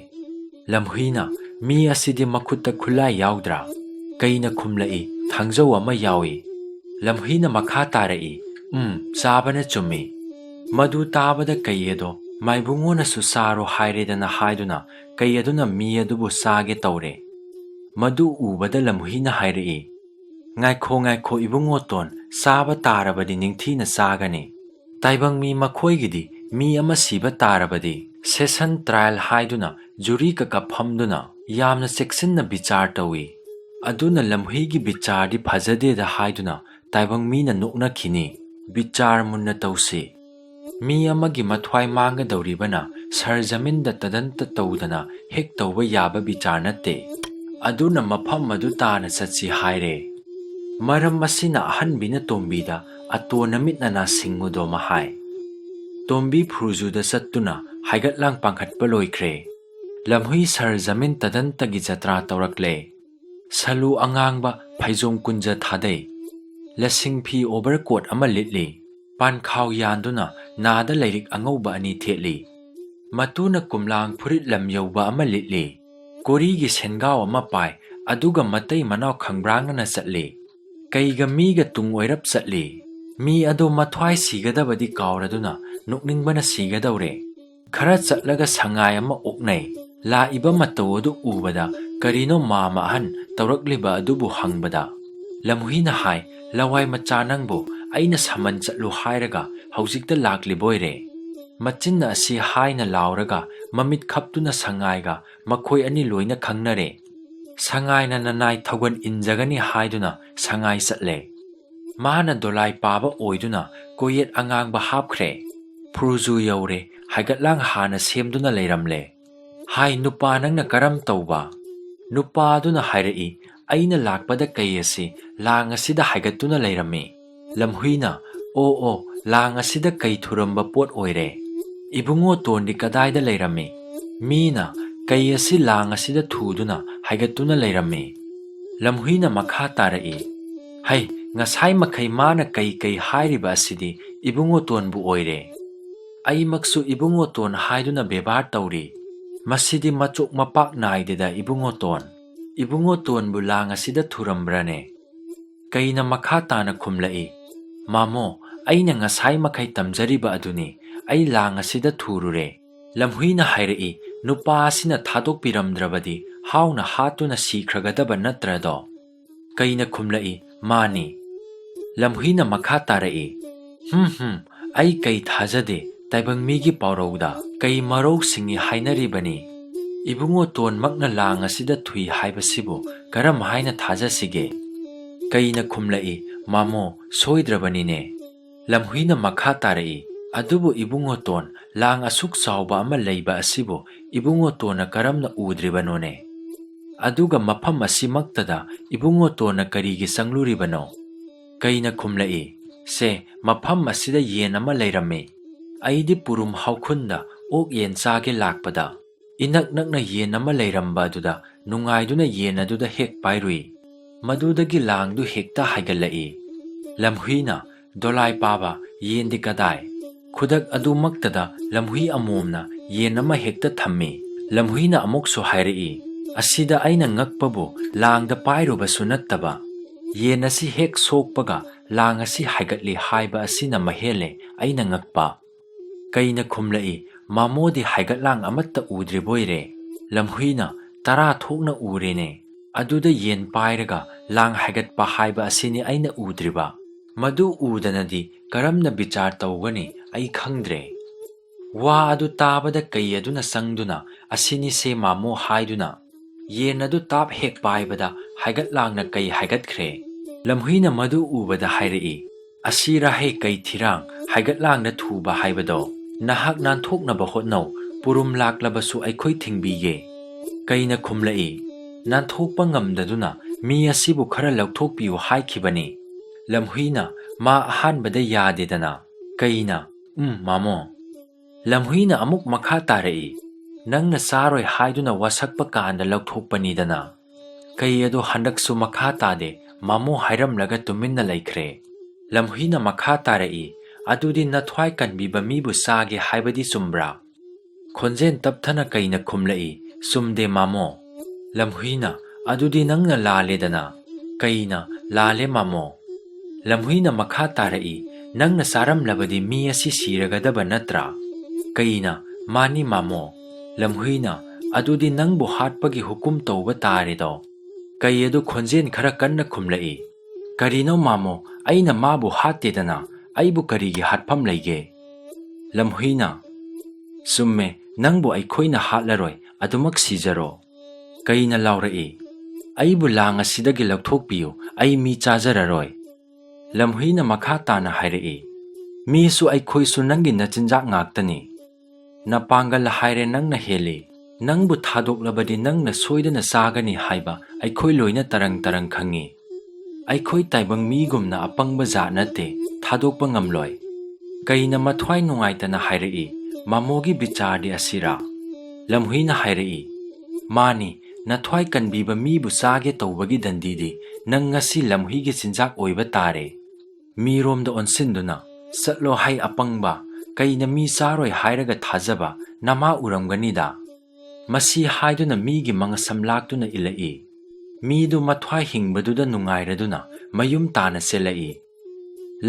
ꯂꯝꯍꯨꯏꯅ, ꯃꯤ ꯑꯁꯤꯗꯤ ꯃꯈꯨꯠꯇ ꯈꯨꯠꯂꯥꯏ ꯌꯥꯎꯗ꯭ꯔꯥ? ꯀꯩꯅ ꯈꯨꯝꯂꯛꯏ, ꯊꯥꯡꯖꯧ ꯑꯃ ꯌꯥꯎꯏ꯫ ꯂꯝꯍꯨꯏꯅ ꯃꯈꯥ ꯇꯥꯔꯛꯏ, ꯆꯥꯕꯅ ꯆꯨꯝꯃꯤ꯫ ꯃꯗꯨ ꯇꯥꯕꯗ ꯀꯩ ꯑꯗꯣ ꯃꯥꯏꯕꯨꯡꯉꯣꯅꯁꯨ ꯆꯥꯔꯣ ꯍꯥꯏꯔꯦꯗꯅ ꯍꯥꯏꯗꯨꯅ ꯀꯩ ꯑꯗꯨꯅ ꯃꯤ ꯑꯗꯨꯕꯨ ꯆꯥꯒꯦ ꯇꯧꯔꯦ꯫ ꯃꯗꯨ ꯎꯕꯗ ꯂꯝꯍꯨꯏꯅ ꯍꯥꯏꯔꯛꯏ, ꯉꯥꯏꯈꯣ ꯉꯥꯏꯈꯣ ꯏꯕꯨꯡꯉꯣ ꯇꯣꯟ, ꯆꯥꯕ ꯇꯥꯔꯕꯗꯤ ꯅꯤꯡꯊꯤꯅ ꯆꯥꯒꯅꯤ꯫ ꯇꯥꯏꯕꯪ ꯃꯤ ꯃꯈꯣꯏꯒꯤꯗꯤ ꯃꯤ ꯑꯃ ꯁꯤꯕ ꯇꯥꯔꯕꯗꯤ ꯁꯦꯁꯟ ꯇ꯭ꯔꯥꯏꯜ ꯍꯥꯏꯗꯨꯅ ꯖꯨꯔꯤ ꯀꯀ ꯐꯝꯗꯨꯅ ꯌꯥꯝꯅ ꯆꯦꯛꯁꯤꯟꯅ ꯕꯤꯆꯥꯔ ꯇꯧꯏ꯫ ꯑꯗꯨꯅ ꯂꯝꯍꯨꯏꯒꯤ ꯕꯤꯆꯥꯔꯗꯤ ꯐꯖꯗꯦꯗ ꯍꯥꯏꯗꯨꯅ ꯇꯥꯏꯕꯪ ꯃꯤꯅ ꯅꯣꯛꯅꯈꯤꯅꯤ꯫ ꯕꯤꯆꯥꯔ ꯃꯨꯟꯅ ꯇꯧꯁꯤ꯫ ꯃꯤ ꯑꯃꯒꯤ ꯃꯊ꯭ꯋꯥꯏ ꯃꯥꯡꯒꯗꯧꯔꯤꯕꯅ ꯁꯔꯖꯃꯤꯟꯗ ꯇꯗꯟꯇ ꯇꯧꯗꯅ ꯍꯦꯛ ꯇꯧꯕ ꯌꯥꯕ ꯕꯤꯆꯥꯔ ꯅꯠꯇꯦ꯫ ꯑꯗꯨꯅ ꯃꯐꯝ ꯑꯗꯨ ꯇꯥꯅ ꯆꯠꯁꯤ ꯍꯥꯏꯔꯦ꯫ ꯃꯔꯝ ꯑꯁꯤꯅ ꯑꯍꯟꯕꯤꯅ ꯇꯣꯝꯕꯤꯗ ꯑꯇꯣꯟ ꯅꯃꯤꯠꯅꯅꯥ ꯁꯤꯡꯉꯨꯗꯣꯃ ꯍꯥꯏ꯫ ꯇꯣꯝꯕꯤ ꯐꯨꯔꯖꯨꯗ ꯆꯠꯇꯨꯅ ꯍꯥꯏꯒꯠꯂꯥꯡ ꯄꯥꯡꯈꯠꯄ ꯂꯣꯏꯈ꯭ꯔꯦ꯫ ꯂꯝꯍꯨꯏ ꯁꯔꯖꯃꯤꯟ ꯇꯗꯟꯇꯒꯤ ꯖꯇ꯭ꯔꯥ ꯇꯧꯔꯛꯂꯦ꯫ ꯁꯂꯨ ꯑꯉꯥꯡꯕ ꯐꯩꯖꯣꯝ ꯀꯨꯟꯖ ꯊꯥꯗꯩ, ꯂꯁꯤꯡ ꯐꯤ ꯑꯣꯚꯔꯀꯣꯠ ꯑꯃ ꯂꯤꯠꯂꯤ, ꯄꯥꯟꯈꯥꯎ ꯌꯥꯟꯗꯨꯅ ꯅꯥꯗ ꯂꯥꯏꯔꯤꯛ ꯑꯉꯧꯕ ꯑꯅꯤ ꯊꯦꯠꯂꯤ, ꯃꯇꯨꯅ ꯀꯨꯝꯂꯥꯡ ꯐꯨꯔꯤꯠ ꯂꯝ ꯌꯧꯕ ꯑꯃ ꯂꯤꯠꯂꯤ, ꯀꯣꯔꯤꯒꯤ ꯁꯦꯟꯒꯥꯎ ꯑꯃ ꯄꯥꯏ, ꯑꯗꯨꯒ ꯃꯇꯩ ꯃꯅꯥꯎ ꯈꯪꯕ꯭ꯔꯥꯡꯅꯅ ꯆꯠꯂꯤ꯫ ꯀꯩꯒ ꯃꯤꯒ ꯇꯨꯡ ꯑꯣꯏꯔꯞ ꯆꯠꯂꯤ꯫ ꯃꯤ ꯑꯗꯣ ꯃꯊ꯭ꯋꯥꯏ ꯁꯤꯒꯗꯕꯗꯤ ꯀꯥꯎꯔꯗꯨꯅ ꯅꯣꯛꯅꯤꯡꯕꯅ ꯁꯤꯒꯗꯧꯔꯦ꯫ ꯈꯔ ꯆꯠꯂꯒ ꯁꯉꯥꯏ ꯑꯃ ꯑꯣꯛꯅꯩ꯫ ꯂꯥꯛꯏꯕ ꯃꯇꯧ ꯑꯗꯨ ꯎꯕꯗ ꯀꯔꯤꯅꯣ ꯃꯥꯝꯃ ꯑꯍꯟ ꯇꯧꯔꯛꯂꯤꯕ ꯑꯗꯨꯕꯨ ꯍꯪꯕꯗ ꯂꯝꯍꯨꯏꯅ ꯍꯥꯏ, ꯂꯋꯥꯏ ꯃꯆꯥ ꯅꯪꯕꯨ ꯑꯩꯅ ꯁꯃꯟ ꯆꯠꯂꯨ ꯍꯥꯏꯔꯒ ꯍꯧꯖꯤꯛꯇ ꯂꯥꯛꯂꯤꯕꯣꯏꯔꯦ꯫ ꯃꯆꯤꯟꯅ ꯑꯁꯤ ꯍꯥꯏꯅ ꯂꯥꯎꯔꯒ ꯃꯃꯤꯠ ꯈꯞꯇꯨꯅ ꯁꯉꯥꯏꯒ ꯃꯈꯣꯏ ꯑꯅꯤ ꯂꯣꯏꯅ ꯈꯪꯅꯔꯦ꯫ ꯁꯉꯥꯏꯅ ꯅꯅꯥꯏ ꯊꯧꯒꯟ ꯏꯟꯖꯒꯅꯤ ꯍꯥꯏꯗꯨꯅ ꯁꯉꯥꯏ ꯆꯠꯂꯦ꯫ ꯃꯥꯅ ꯗꯣꯂꯥꯏ ꯄꯥꯕ ꯑꯣꯏꯗꯨꯅ ꯀꯣꯌꯦꯠ ꯑꯉꯥꯡꯕ ꯍꯥꯞꯈ꯭ꯔꯦ꯫ ꯐꯨꯔꯖꯨ ꯌꯧꯔꯦ꯫ ꯍꯥꯏꯒꯠꯂꯥꯡ ꯍꯥꯟꯅ ꯁꯦꯝꯗꯨꯅ ꯂꯩꯔꯝꯂꯦ꯫ ꯍꯥꯏ ꯅꯨꯄꯥ ꯅꯪꯅ ꯀꯔꯝ ꯇꯧꯕ? ꯅꯨꯄꯥ ꯑꯗꯨꯅ ꯍꯥꯏꯔꯛꯏ, ꯑꯩꯅ ꯂꯥꯛꯄꯗ ꯀꯩ ꯑꯁꯤ ꯂꯥꯡ ꯑꯁꯤꯗ ꯍꯥꯏꯒꯠꯇꯨꯅ ꯂꯩꯔꯝꯃꯤ꯫ ꯂꯝꯍꯨꯏꯅ, ꯑꯣ ꯂꯥꯡ ꯑꯁꯤꯗ ꯀꯩ ꯊꯨꯔꯝꯕ ꯄꯣꯠ ꯑꯣꯏꯔꯦ? ꯏꯕꯨꯡꯉꯣ ꯇꯣꯟꯗꯤ ꯀꯗꯥꯏꯗ ꯂꯩꯔꯝꯃꯤ? ꯃꯤꯅ, ꯀꯩ ꯑꯁꯤ ꯂꯥꯡ ꯑꯁꯤꯗ ꯊꯨꯗꯨꯅ ꯍꯥꯏꯒꯠꯇꯨꯅ ꯂꯩꯔꯝꯃꯤ꯫ ꯂꯝꯍꯨꯏꯅ ꯃꯈꯥ ꯇꯥꯔꯛꯏ, ꯍꯩ ꯉꯁꯥꯏ ꯃꯈꯩ ꯃꯥꯅ ꯀꯩ ꯍꯥꯏꯔꯤꯕ ꯑꯁꯤꯗꯤ ꯏꯕꯨꯡꯉꯣ ꯇꯣꯟꯕꯨ ꯑꯣꯏꯔꯦ꯫ ꯑꯩꯃꯛꯁꯨ ꯏꯕꯨꯡꯉꯣ ꯇꯣꯟ ꯍꯥꯏꯗꯨꯅ ꯕꯦꯕꯥꯔ ꯇꯧꯔꯤ꯫ ꯃꯁꯤꯗꯤ ꯃꯆꯣꯛ ꯃꯄꯥꯛ ꯅꯥꯏꯗꯦꯗ ꯏꯕꯨꯡꯉꯣ ꯇꯣꯟ꯫ ꯏꯕꯨꯡꯉꯣ ꯇꯣꯟꯕꯨ ꯂꯥꯡ ꯑꯁꯤꯗ ꯊꯨꯔꯝꯕ꯭ꯔꯅꯦ? ꯀꯩꯅ ꯃꯈꯥ ꯇꯥꯅ ꯈꯨꯝꯂꯛꯏ, ꯃꯥꯃꯣ ꯑꯩꯅ ꯉꯁꯥꯏ ꯃꯈꯩ ꯇꯝꯖꯔꯤꯕ ꯑꯗꯨꯅꯤ, ꯑꯩ ꯂꯥꯡ ꯑꯁꯤꯗ ꯊꯨꯔꯨꯔꯦ꯫ ꯂꯝꯍꯨꯏꯅ ꯍꯥꯏꯔꯛꯏ, ꯅꯨꯄꯥ ꯑꯁꯤꯅ ꯊꯥꯗꯣꯛꯄꯤꯔꯝꯗ꯭ꯔꯕꯗꯤ ꯍꯥꯎꯅ ꯍꯥꯠꯇꯨꯅ ꯁꯤꯈ꯭ꯔꯒꯗꯕ ꯅꯠꯇ꯭ꯔꯗꯣ? ꯀꯩꯅ ꯈꯨꯝꯂꯛꯏ, ꯃꯥꯅꯤ꯫ ꯂꯝꯍꯨꯏꯅ ꯃꯈꯥ ꯇꯥꯔꯛꯏ, ꯑꯩ ꯀꯩ ꯊꯥꯖꯗꯦ ꯇꯥꯏꯕꯪ ꯃꯤꯒꯤ ꯄꯥꯎꯔꯧꯗ ꯀꯩ ꯃꯔꯧ ꯁꯤꯡꯉꯤ ꯍꯥꯏꯅꯔꯤꯕꯅꯤ꯫ ꯏꯕꯨꯡꯉꯣ ꯇꯣꯟꯃꯛꯅ ꯂꯥꯡ ꯑꯁꯤꯗ ꯊꯨꯏ ꯍꯥꯏꯕꯁꯤꯕꯨ ꯀꯔꯝ ꯍꯥꯏꯅ ꯊꯥꯖꯁꯤꯒꯦ? ꯀꯩꯅ ꯈꯨꯝꯂꯛꯏ, ꯃꯥꯃꯣ ꯁꯣꯏꯗ꯭ꯔꯕꯅꯤꯅꯦ꯫ ꯂꯝꯍꯨꯏꯅ ꯃꯈꯥ ꯇꯥꯔꯛꯏ, ꯑꯗꯨꯕꯨ ꯏꯕꯨꯡꯉꯣ ꯇꯣꯟ, ꯂꯥꯡ ꯑꯁꯨꯛ ꯆꯥꯎꯕ ꯑꯃ ꯂꯩꯕ ꯑꯁꯤꯕꯨ ꯏꯕꯨꯡꯉꯣ ꯇꯣꯟꯅ ꯀꯔꯝꯅ ꯎꯗ꯭ꯔꯤꯕꯅꯣꯅꯦ? ꯑꯗꯨꯒ ꯃꯐꯝ ꯑꯁꯤꯃꯛꯇꯗ ꯏꯕꯨꯡꯉꯣ ꯇꯣꯟꯅ ꯀꯔꯤꯒꯤ ꯆꯪꯂꯨꯔꯤꯕꯅꯣ? ꯀꯩꯅ ꯈꯨꯝꯂꯛꯏ, ꯁꯦ ꯃꯐꯝ ꯑꯁꯤꯗ ꯌꯦꯟ ꯑꯃ ꯂꯩꯔꯝꯃꯤ꯫ ꯑꯩꯗꯤ ꯄꯨꯔꯨꯝ ꯍꯥꯎꯈꯨꯟꯗ ꯑꯣꯛ ꯌꯦꯟ ꯆꯥꯒꯦ ꯂꯥꯛꯄꯗ ꯏꯅꯛ ꯅꯛꯅ ꯌꯦꯟ ꯑꯃ ꯂꯩꯔꯝꯕ ꯑꯗꯨꯗ ꯅꯨꯡꯉꯥꯏꯗꯨꯅ ꯌꯦꯟ ꯑꯗꯨꯗ ꯍꯦꯛ ꯄꯥꯏꯔꯨꯏ꯫ ꯃꯗꯨꯗꯒꯤ ꯂꯥꯡꯗꯨ ꯍꯦꯛꯇ ꯍꯥꯏꯒꯠꯂꯛꯏ꯫ ꯂꯝꯍꯨꯏꯅ, ꯗꯣꯂꯥꯏ ꯄꯥꯕ, ꯌꯦꯟꯗꯤ ꯀꯗꯥꯏ? ꯈꯨꯗꯛ ꯑꯗꯨꯃꯛꯇꯗ ꯂꯝꯍꯨꯏ ꯑꯃꯣꯝꯅ ꯌꯦꯟ ꯑꯃ ꯍꯦꯛꯇ ꯊꯝꯃꯤ꯫ ꯂꯝꯍꯨꯏꯅ ꯑꯃꯨꯛꯁꯨ ꯍꯥꯏꯔꯛꯏ, ꯑꯁꯤꯗ ꯑꯩꯅ ꯉꯛꯄꯕꯨ ꯂꯥꯡꯗ ꯄꯥꯏꯔꯨꯕꯁꯨ ꯅꯠꯇꯕ ꯌꯦꯟ ꯑꯁꯤ ꯍꯦꯛ ꯁꯣꯛꯄꯒ ꯂꯥꯡ ꯑꯁꯤ ꯍꯥꯏꯒꯠꯂꯤ ꯍꯥꯏꯕ ꯑꯁꯤꯅ ꯃꯍꯦꯜꯂꯦ ꯑꯩꯅ ꯉꯛꯄ꯫ ꯀꯩꯅ ꯈꯨꯝꯂꯛꯏ, ꯃꯥꯃꯣꯗꯤ ꯍꯥꯏꯒꯠꯂꯥꯡ ꯑꯃꯠꯇ ꯎꯗ꯭ꯔꯤꯕꯣꯏꯔꯦ? ꯂꯝꯍꯨꯏꯅ, 10 ꯊꯣꯛꯅ ꯎꯔꯦꯅꯦ꯫ ꯑꯗꯨꯗ ꯌꯦꯟ ꯄꯥꯏꯔꯒ ꯂꯥꯡ ꯍꯥꯏꯒꯠꯄ ꯍꯥꯏꯕ ꯑꯁꯤꯅꯤ ꯑꯩꯅ ꯎꯗ꯭ꯔꯤꯕ꯫ ꯃꯗꯨ ꯎꯗꯅꯗꯤ ꯀꯔꯝꯅ ꯕꯤꯆꯥꯔ ꯇꯧꯒꯅꯤ ꯑꯩ ꯈꯪꯗ꯭ꯔꯦ꯫ ꯋꯥ ꯑꯗꯨ ꯇꯥꯕꯗ ꯀꯩ ꯑꯗꯨꯅ ꯆꯪꯗꯨꯅ ꯑꯁꯤꯅꯤꯁꯦ ꯃꯥꯃꯣ ꯍꯥꯏꯗꯨꯅ ꯌꯦꯟ ꯑꯗꯨ ꯇꯥꯞ ꯍꯦꯛ ꯄꯥꯏꯕꯗ ꯍꯥꯏꯒꯠꯂꯥꯡꯅ ꯀꯩ ꯍꯥꯏꯒꯠꯈ꯭ꯔꯦ꯫ ꯂꯝꯍꯨꯏꯅ ꯃꯗꯨ ꯎꯕꯗ ꯍꯥꯏꯔꯛꯏ, ꯑꯁꯤꯔꯍꯦ ꯀꯩ ꯊꯤꯔꯥꯡ ꯍꯥꯏꯒꯠꯂꯥꯡꯗ ꯊꯨꯕ ꯍꯥꯏꯕꯗꯣ? ꯅꯍꯥꯛ ꯅꯥꯟꯊꯣꯛꯅꯕ ꯍꯣꯠꯅꯧ, ꯄꯨꯔꯨꯝ ꯂꯥꯛꯂꯕꯁꯨ ꯑꯩꯈꯣꯏ ꯊꯤꯡꯕꯤꯒꯦ꯫ ꯀꯩꯅ ꯈꯨꯝꯂꯛꯏ, ꯅꯥꯟꯊꯣꯛꯄ ꯉꯝꯗꯗꯨꯅ ꯃꯤ ꯑꯁꯤꯕꯨ ꯈꯔ ꯂꯧꯊꯣꯛꯄꯤꯌꯨ ꯍꯥꯏꯈꯤꯕꯅꯤ꯫ ꯂꯝꯍꯨꯏꯅ, ꯃꯥ ꯑꯍꯥꯟꯕꯗ ꯌꯥꯗꯦꯗꯅ ꯀꯩꯅ ꯃꯥꯃꯣ ꯂꯝꯍꯨꯏꯅ ꯑꯃꯨꯛ ꯃꯈꯥ ꯇꯥꯔꯛꯏ ꯅꯪꯅ ꯆꯥꯔꯣꯏ ꯍꯥꯏꯗꯨꯅ ꯋꯥꯁꯛꯄ ꯀꯥꯟꯗ ꯂꯧꯊꯣꯛꯄꯅꯤꯗꯅ ꯀꯩ ꯑꯗꯨ ꯍꯟꯗꯛꯁꯨ ꯃꯈꯥ ꯇꯥꯗꯦ ꯃꯥꯃꯣ ꯍꯥꯏꯔꯝꯂꯒ ꯇꯨꯃꯤꯟꯅ ꯂꯩꯈ꯭ꯔꯦ ꯂꯝꯍꯨꯏꯅ ꯃꯈꯥ ꯇꯥꯔꯛꯏ ꯑꯗꯨꯗꯤ ꯅꯊ꯭ꯋꯥꯏ ꯀꯟꯕꯤꯕ ꯃꯤꯕꯨ ꯆꯥꯒꯦ ꯍꯥꯏꯕꯗꯤ ꯆꯨꯝꯕ꯭ꯔꯥ ꯈꯣꯟꯖꯦꯜ ꯇꯞꯊꯅ ꯀꯩꯅ ꯈꯨꯝꯂꯛꯏ ꯆꯨꯝꯗꯦ ꯃꯥꯃꯣ ꯂꯝꯍꯨꯏꯅ ꯑꯗꯨꯗꯤ ꯅꯪꯅ ꯂꯥꯜꯂꯦꯗꯅ ꯀꯩꯅ ꯂꯥꯜꯂꯦ ꯃꯥꯃꯣ ꯂꯝꯍꯨꯏꯅ ꯃꯈꯥ ꯇꯥꯔꯛꯏ ꯅꯪꯅ ꯆꯥꯔꯝꯂꯕꯗꯤ ꯃꯤ ꯑꯁꯤ ꯁꯤꯔꯒꯗꯕ ꯅꯠꯇ꯭ꯔꯥ ꯀꯩꯅ ꯃꯥꯅꯤ ꯃꯥꯃꯣ ꯂꯝꯍꯨꯏꯅ ꯑꯗꯨꯗꯤ ꯅꯪꯕꯨ ꯍꯥꯠꯄꯒꯤ ꯍꯨꯀꯨꯝ ꯇꯧꯕ ꯇꯥꯔꯦꯗꯣ ꯀꯩ ꯑꯗꯨ ꯈꯣꯟꯖꯦꯜ ꯈꯔ ꯀꯟꯅ ꯈꯨꯝꯂꯛꯏ ꯀꯔꯤꯅꯣ ꯃꯥꯃꯣ ꯑꯩꯅ ꯃꯥꯕꯨ ꯍꯥꯠꯇꯦꯗꯅ ꯑꯩꯕꯨ ꯀꯔꯤꯒꯤ ꯍꯥꯠꯐꯝ ꯂꯩꯒꯦ ꯂꯝꯍꯨꯏꯅ ꯆꯨꯝꯃꯦ ꯅꯪꯕꯨ ꯑꯩꯈꯣꯏꯅ ꯍꯥꯠꯂꯔꯣꯏ ꯑꯗꯨꯃꯛ ꯁꯤꯖꯔꯣ ꯀꯩꯅ ꯂꯥꯎꯔꯛꯏ ꯑꯩꯕꯨ ꯂꯥꯡ ꯑꯁꯤꯗꯒꯤ ꯂꯧꯊꯣꯛꯄꯤꯌꯨ ꯑꯩ ꯃꯤ ꯆꯥꯖꯔꯔꯣꯏ ꯂꯝꯍꯨꯏꯅ ꯃꯈꯥ ꯇꯥꯅ ꯍꯥꯏꯔꯛꯏ ꯃꯤꯁꯨ ꯑꯩꯈꯣꯏꯁꯨ ꯅꯪꯒꯤ ꯅꯆꯤꯟꯖꯥꯛ ꯉꯥꯛꯇꯅꯤ ꯅꯄꯥꯡꯒꯜ ꯍꯥꯏꯔꯦ ꯅꯪꯅ ꯍꯦꯜꯂꯤ ꯅꯪꯕꯨ ꯊꯥꯗꯣꯛꯂꯕꯗꯤ ꯅꯪꯅ ꯁꯣꯏꯗꯅ ꯆꯥꯒꯅꯤ ꯍꯥꯏꯕ ꯑꯩꯈꯣꯏ ꯂꯣꯏꯅ ꯇꯔꯪ ꯇꯔꯪ ꯈꯪꯉꯤ ꯑꯩꯈꯣꯏ ꯇꯥꯏꯕꯪ ꯃꯤꯒꯨꯝꯅ ꯑꯄꯪꯕ ꯖꯥꯠ ꯅꯠꯇꯦ ꯊꯥꯗꯣꯛꯄ ꯉꯝꯂꯣꯏ ꯀꯩꯅ ꯃꯊ꯭ꯋꯥꯏ ꯅꯨꯡꯉꯥꯏꯇꯅ ꯍꯥꯏꯔꯛꯏ ꯃꯥꯃꯣꯒꯤ ꯕꯤꯆꯥꯔꯗꯤ ꯑꯁꯤꯔꯥ ꯂꯝꯍꯨꯏꯅ ꯍꯥꯏꯔꯛꯏ ꯃꯥꯅꯤ ꯅꯊ꯭ꯋꯥꯏ ꯀꯟꯕꯤꯕ ꯃꯤꯕꯨ ꯆꯥꯒꯦ ꯇꯧꯕꯒꯤ ꯗꯟꯗꯤꯗꯤ ꯅꯪ ꯉꯁꯤ ꯂꯝꯍꯨꯏꯒꯤ ꯆꯤꯟꯖꯥꯛ ꯑꯣꯏꯕ ꯇꯥꯔꯦ ꯃꯤꯔꯣꯝꯗ ꯑꯣꯟꯁꯤꯟꯗꯨꯅ ꯆꯠꯂꯣ ꯍꯩ ꯑꯄꯪꯕ ꯀꯩꯅ ꯃꯤ ꯆꯥꯔꯣꯏ ꯍꯥꯏꯔꯒ ꯊꯥꯖꯕ ꯅꯃꯥ ꯎꯔꯝꯒꯅꯤꯗ ꯃꯁꯤ ꯍꯥꯏꯗꯨꯅ ꯃꯤꯒꯤ ꯃꯉꯁꯝ ꯂꯥꯛꯇꯨꯅ ꯏꯜꯂꯛꯏ ꯃꯤꯗꯨ ꯃꯊ꯭ꯋꯥꯏ ꯍꯤꯡꯕꯗꯨꯗ ꯅꯨꯡꯉꯥꯏꯔꯗꯨꯅ ꯃꯌꯨꯝ ꯇꯥꯅ ꯆꯦꯜꯂꯛꯏ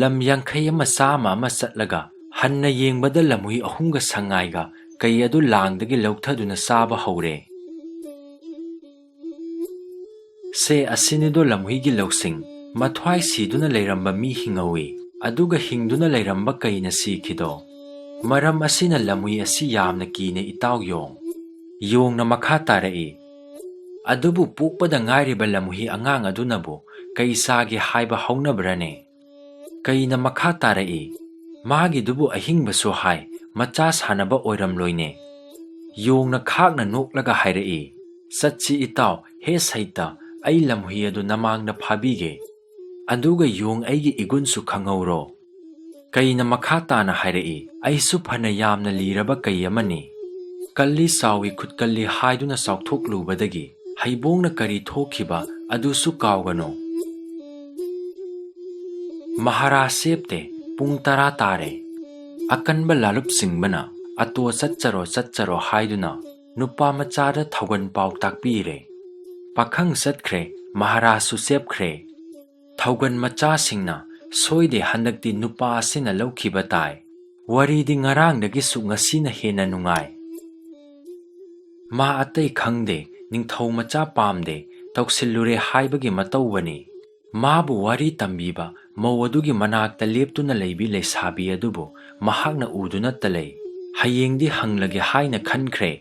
ꯂꯝ 50 ꯆꯠꯂꯒ ꯍꯟꯅ ꯌꯦꯡꯕꯗ ꯂꯝꯍꯨꯏ 3ꯒ ꯁꯉꯥꯏꯒ ꯀꯩ ꯑꯗꯨ ꯂꯥꯡꯗꯒꯤ ꯂꯧꯊꯗꯨꯅ ꯆꯥꯕ ꯍꯧꯔꯦ ꯁꯦ ꯑꯁꯤꯅꯤꯗꯣ ꯂꯝꯍꯨꯏꯒꯤ ꯂꯧꯁꯤꯡ ꯃꯊ꯭ꯋꯥꯏ ꯁꯤꯗꯨꯅ ꯂꯩꯔꯝꯕ ꯃꯤ ꯍꯤꯡꯍꯧꯏ ꯑꯗꯨꯒ ꯍꯤꯡꯗꯨꯅ ꯂꯩꯔꯝꯕ ꯀꯩꯅ ꯁꯤꯈꯤꯗꯣ ꯃꯔꯝ ꯑꯁꯤꯅ ꯂꯝꯍꯨꯏ ꯑꯁꯤ ꯌꯥꯝꯅ ꯀꯤꯅ ꯏꯇꯥꯎ ꯌꯣꯡꯅ ꯃꯈꯥ ꯇꯥꯔꯛꯏ ꯑꯗꯨꯕꯨ ꯄꯣꯛꯄꯗ ꯉꯥꯏꯔꯤꯕ ꯂꯝꯍꯨꯏ ꯑꯉꯥꯡ ꯑꯗꯨꯅꯕꯨ ꯀꯩ ꯆꯥꯒꯦ ꯍꯥꯏꯕ ꯍꯧꯅꯕ꯭ꯔꯅꯦ ꯀꯩꯅ ꯃꯈꯥ ꯇꯥꯔꯛꯏ ꯃꯥꯒꯤꯗꯨꯕꯨ ꯑꯍꯤꯡꯕꯁꯨ ꯍꯥꯏ ꯃꯆꯥ ꯁꯥꯟꯅꯕ ꯑꯣꯏꯔꯝꯂꯣꯏꯅꯦ ꯌꯣꯡꯅ ꯈꯥꯛꯅ ꯅꯣꯛꯂꯒ ꯍꯥꯏꯔꯛꯏ ꯆꯠꯁꯤ ꯏꯇꯥꯎ ꯍꯦ ꯁꯩꯇ ꯑꯩ ꯂꯝꯍꯨꯏ ꯑꯗꯨ ꯅꯃꯥꯡꯗ ꯐꯥꯕꯤꯒꯦ ꯑꯗꯨꯒ ꯌꯣꯡ ꯑꯩꯒꯤ ꯏꯒꯨꯟꯁꯨ ꯈꯪꯍꯧꯔꯣ ꯀꯩꯅ ꯃꯈꯥ ꯇꯥꯅ ꯍꯥꯏꯔꯛꯏ ꯑꯩꯁꯨ ꯐꯅ ꯌꯥꯝꯅ ꯂꯤꯔꯕ ꯀꯩ ꯑꯃꯅꯤ ꯀꯜꯂꯤ ꯆꯥꯎꯏ ꯈꯨꯠꯀꯜꯂꯤ ꯍꯥꯏꯗꯨꯅ ꯆꯥꯎꯊꯣꯛꯂꯨꯕꯗꯒꯤ ꯍꯩꯕꯣꯡꯅ ꯀꯔꯤ ꯊꯣꯛꯈꯤꯕ ꯑꯗꯨꯁꯨ ꯀꯥꯎꯒꯅꯨ ꯃꯍꯥꯔꯥꯖ ꯆꯦꯞꯇꯦ ꯄꯨꯡ 10 ꯇꯥꯔꯦ ꯑꯀꯟꯕ ꯂꯥꯂꯨꯞ ꯆꯤꯡꯕꯅ ꯑꯇꯣ ꯆꯠꯆꯔꯣ ꯍꯥꯏꯗꯨꯅ ꯅꯨꯄꯥ ꯃꯆꯥꯗ ꯊꯧꯒꯟ ꯄꯥꯎ ꯇꯥꯛꯄꯤꯔꯦ ꯄꯥꯈꯪ ꯆꯠꯈ꯭ꯔꯦ ꯃꯍꯥꯔꯥꯖꯁꯨ ꯆꯦꯞꯈ꯭ꯔꯦ ꯊꯧꯒꯟ ꯃꯆꯥꯁꯤꯡꯅ ꯁꯣꯏꯗꯦ ꯍꯟꯗꯛꯇꯤ ꯅꯨꯄꯥ ꯑꯁꯤꯅ ꯂꯧꯈꯤꯕ ꯇꯥꯏ ꯋꯥꯔꯤꯗꯤ ꯉꯔꯥꯡꯗꯒꯤꯁꯨ ꯉꯁꯤꯅ ꯍꯦꯟꯅ ꯅꯨꯡꯉꯥꯏ ꯃꯥ ꯑꯇꯩ ꯈꯪꯗꯦ ꯅꯤꯡꯊꯧ ꯃꯆꯥ ꯄꯥꯝꯗꯦ ꯇꯧꯁꯤꯜꯂꯨꯔꯦ ꯍꯥꯏꯕꯒꯤ ꯃꯇꯧꯕꯅꯤ ꯃꯥꯕꯨ ꯋꯥꯔꯤ ꯇꯝꯕꯤꯕ ꯃꯧ ꯑꯗꯨꯒꯤ ꯃꯅꯥꯛꯇ ꯂꯦꯞꯇꯨꯅ ꯂꯩꯕꯤ ꯂꯩꯁꯥꯕꯤ ꯑꯗꯨꯕꯨ ꯃꯍꯥꯛꯅ ꯎꯗꯨꯅꯇ ꯂꯩ ꯍꯌꯦꯡꯗꯤ ꯍꯪꯂꯒꯦ ꯍꯥꯏꯅ ꯈꯟꯈ꯭ꯔꯦ